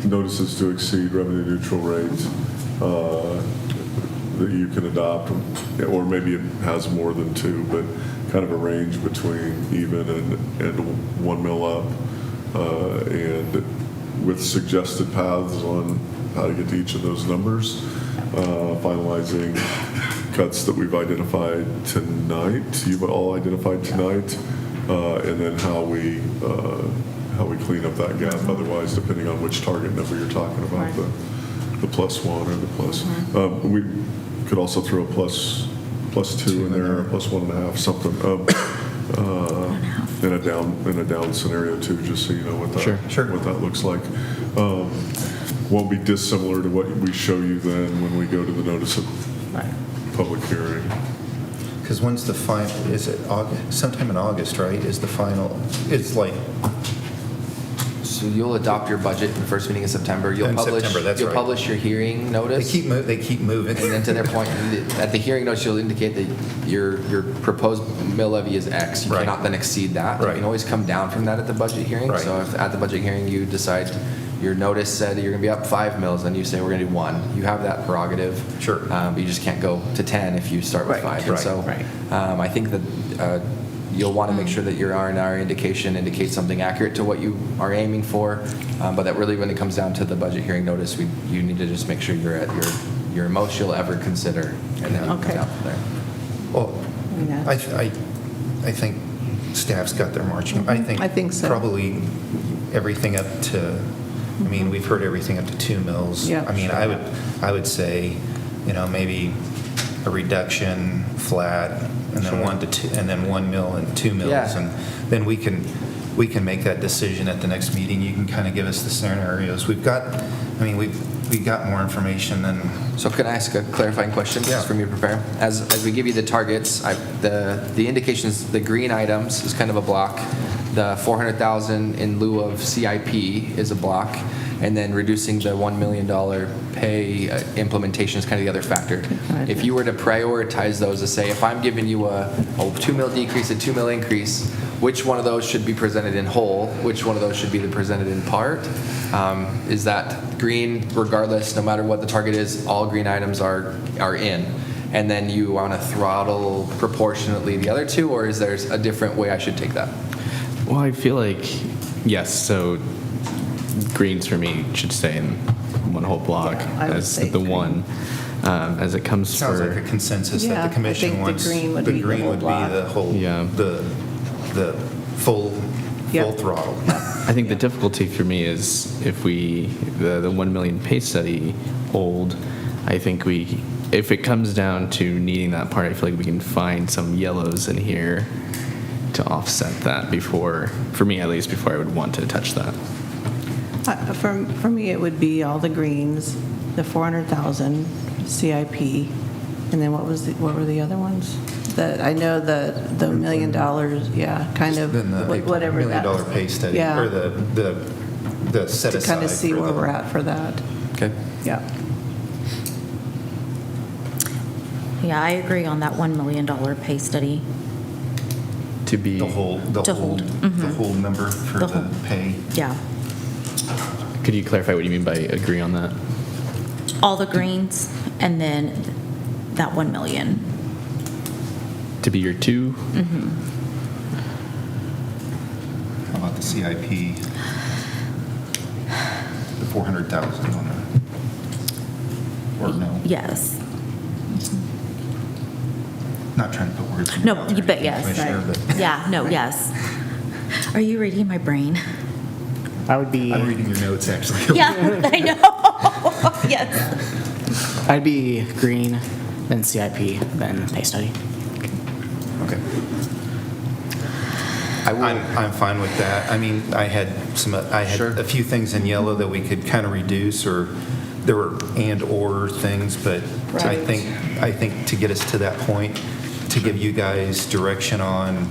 notices to exceed revenue neutral rate that you can adopt, or maybe it has more than two, but kind of a range between even and 1 mil up, and with suggested paths on how to get to each of those numbers, finalizing cuts that we've identified tonight, you've all identified tonight, and then how we clean up that gap otherwise, depending on which target number you're talking about, Right. the +1 or the plus. We could also throw a plus 2 in there, a plus 1.5, something, in a down scenario too, just so you know what that looks like. Won't be dissimilar to what we show you then when we go to the notice of Right. public hearing. Because when's the final, is it August, sometime in August, right, is the final, it's like, So you'll adopt your budget in the first meeting in September. You'll In publish. September, that's You'll right. publish your hearing notice. they keep moving. And then to their point, at the hearing notice, you'll indicate that your proposed mill levy is X. You Right. cannot then exceed that. You Right. can always come down from that at the budget hearing. Right. So if at the budget hearing you decide your notice said you're going to be up 5 mills, and you say we're going to do 1, you have that prerogative. Sure. But you just can't go to 10 if you start with Right. 5. And so Right. I think that you'll want to make sure that your R&R indication indicates something accurate to what you are aiming for. But that really, when it comes down to the budget hearing notice, you need to just make sure you're at your most you'll ever consider, and then Okay. down from there. Well, Yeah. I think staff's got their marching. I think so. Probably everything up to, I mean, we've heard everything up to 2 mills. Yeah. I mean, I would say, maybe a reduction flat, and then 1 to 2, and then 1 mill and 2 mills. Yeah. And then we can make that decision at the next meeting. You can kind of give us the scenarios. We've got more information than, So can I ask a clarifying question Yeah. just from you prepare? As we give you the targets, the indications, the green items is kind of a block. The 400,000 in lieu of CIP is a block. And then reducing the $1 million pay implementation is kind of the other factor. Right. If you were to prioritize those to say, if I'm giving you a 2 mil decrease, a 2 mil increase, which one of those should be presented in whole? Which one of those should be presented in part? Is that green, regardless, no matter what the target is, all green items are in? And then you want to throttle proportionately the other two, or is there a different way I should take that? Well, I feel like, yes, so greens for me should stay in one whole block Yeah, I would as say the green. one. As it comes sounds for, like a consensus Yeah, that I the commission think the wants. green would be the whole block. the whole, Yeah. the full Yep. throttle. I think the difficulty for me is if the 1 million pay study hold, I think if it comes down to needing that part, I feel like we can find some yellows in here to offset that for me at least, before I would want to touch that. For me, it would be all the greens, the 400,000 CIP, and then what were the other ones? I know the $1 million, yeah, kind of Then the whatever that. $1 million pay study, Yeah. or the set To aside. kind of see for where the- we're at for that. Okay. Yeah. Yeah, I agree on that $1 million pay study. To be, The whole, To hold. the whole number for The the whole. pay. Yeah. could you clarify what you mean by agree on that? All the greens and then that 1 million. to be your 2. How about the CIP? The 400,000 on the, or no? Yes. Not trying to put words in your No, mouth or you bet, anything, yes. Commissioner, but Yeah, no, yes. Are you reading my brain? I would be, I'm reading your notes, actually. Yeah, I know. Yes. I'd be green, then CIP, then pay study. Okay. I will, I'm fine with that. I mean, I had Sure. a few things in yellow that we could kind of reduce, or there were and/or things, but I Right. think to get us to that point, to give you guys direction on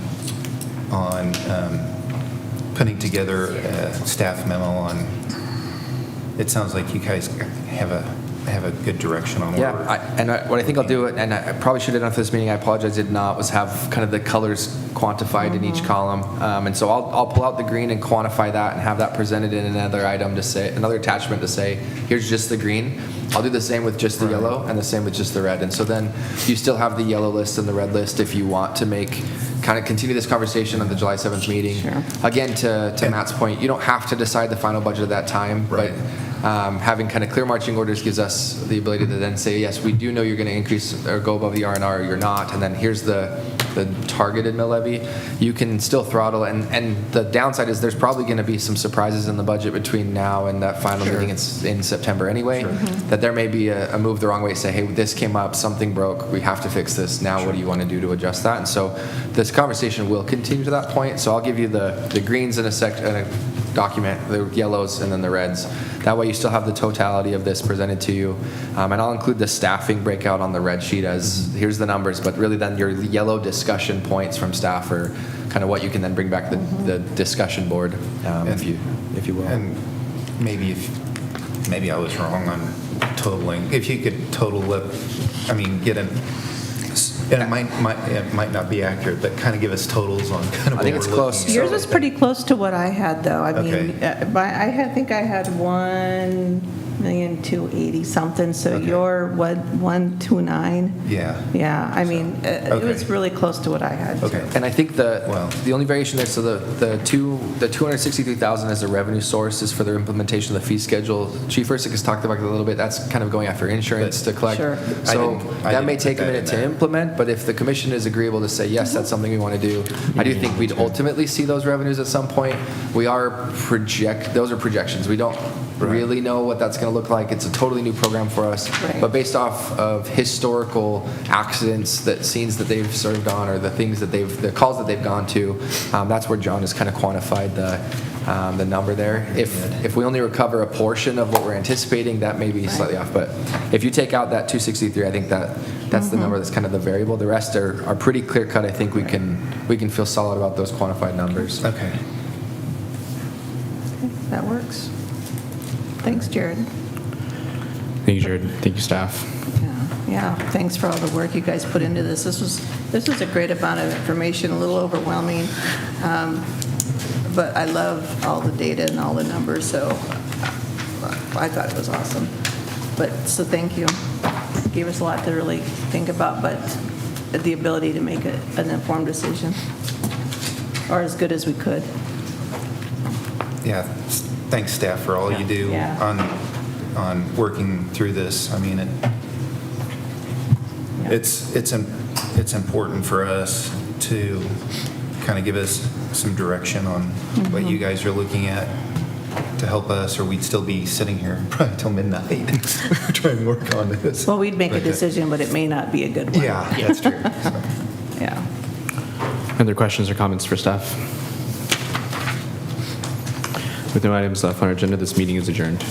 putting together a staff memo on, it sounds like you guys have a good direction on where we're. what I think I'll do, and I probably should have done for this meeting, I apologize, did not, was have kind of the colors quantified in each column. And so I'll pull out the green and quantify that and have that presented in another item to say, another attachment to say, here's just the green. I'll do the same with just the yellow and the same with just the red. And so then you still have the yellow list and the red list if you want to kind of continue this conversation on the July 7th meeting. Sure. Again, to Matt's point, you don't have to decide the final budget at that time, Right. but having kind of clear marching orders gives us the ability to then say, yes, we do know you're going to increase or go above the R&R, or you're not, and then here's the targeted mill levy. You can still throttle, and the downside is there's probably going to be some surprises in the budget between now and that final meeting in September anyway, that there may be a move the wrong way, say, hey, this came up, something broke, we have to fix this, now what do you want to do to adjust that? And so this conversation will continue to that point, so I'll give you the greens in a document, the yellows and then the reds. That way you still have the totality of this presented to you. And I'll include the staffing breakout on the red sheet as here's the numbers, but really then your yellow discussion points from staff are kind of what you can then bring back the discussion board, if you will. And maybe I was wrong on totaling. If you could total it, I mean, and it might not be accurate, but kind of give us totals on kind of I what think we're it's looking close. at. Yours was pretty close to what I had, though. I mean, Okay. I think I had 1,280,000 something, so Okay. you're what, 129? Yeah. Yeah, I mean, it Okay. was really close to what I had. too. Okay. And I think Well- the only variation there, so the 263,000 as a revenue source is for the implementation of the fee schedule. Chief Ursic has talked about it a little bit. That's kind of going after insurance to collect. Sure. So I that may didn't take a put that minute in to there. implement, but if the commission is agreeable to say, yes, that's something we want to do, I do think we'd ultimately see those revenues at some point. Those are projections. We don't really know what that's going to look like. It's a totally new program for us. Right. But based off of historical accidents, scenes that they've served on, or the calls that they've gone to, that's where John has kind of quantified the number there. If we only recover a portion of what we're anticipating, that may be slightly off. But if you take out that 263, I think that's the number that's kind of the variable. The rest are pretty clear cut. I think we can feel solid about those quantified numbers. Okay. That works. Thanks, Jared. Thank you, Jared. Thank you, staff. Yeah, thanks for all the work you guys put into this. This was a great amount of information, a little overwhelming, but I love all the data and all the numbers, so I thought it was awesome. So thank you. Gave us a lot to really think about, but the ability to make an informed decision, or as good as we could. Yeah, thanks, staff, for all you do Yeah. on working through this. I mean, it's important for us to kind of give us some direction on what you guys are looking at to help us, or we'd still be sitting here probably till midnight trying to work on this. Well, we'd make a But, decision, but it may not be a good one. Yeah, that's true. So, Yeah. Other questions or comments for staff? With no items left on our agenda, this meeting is adjourned.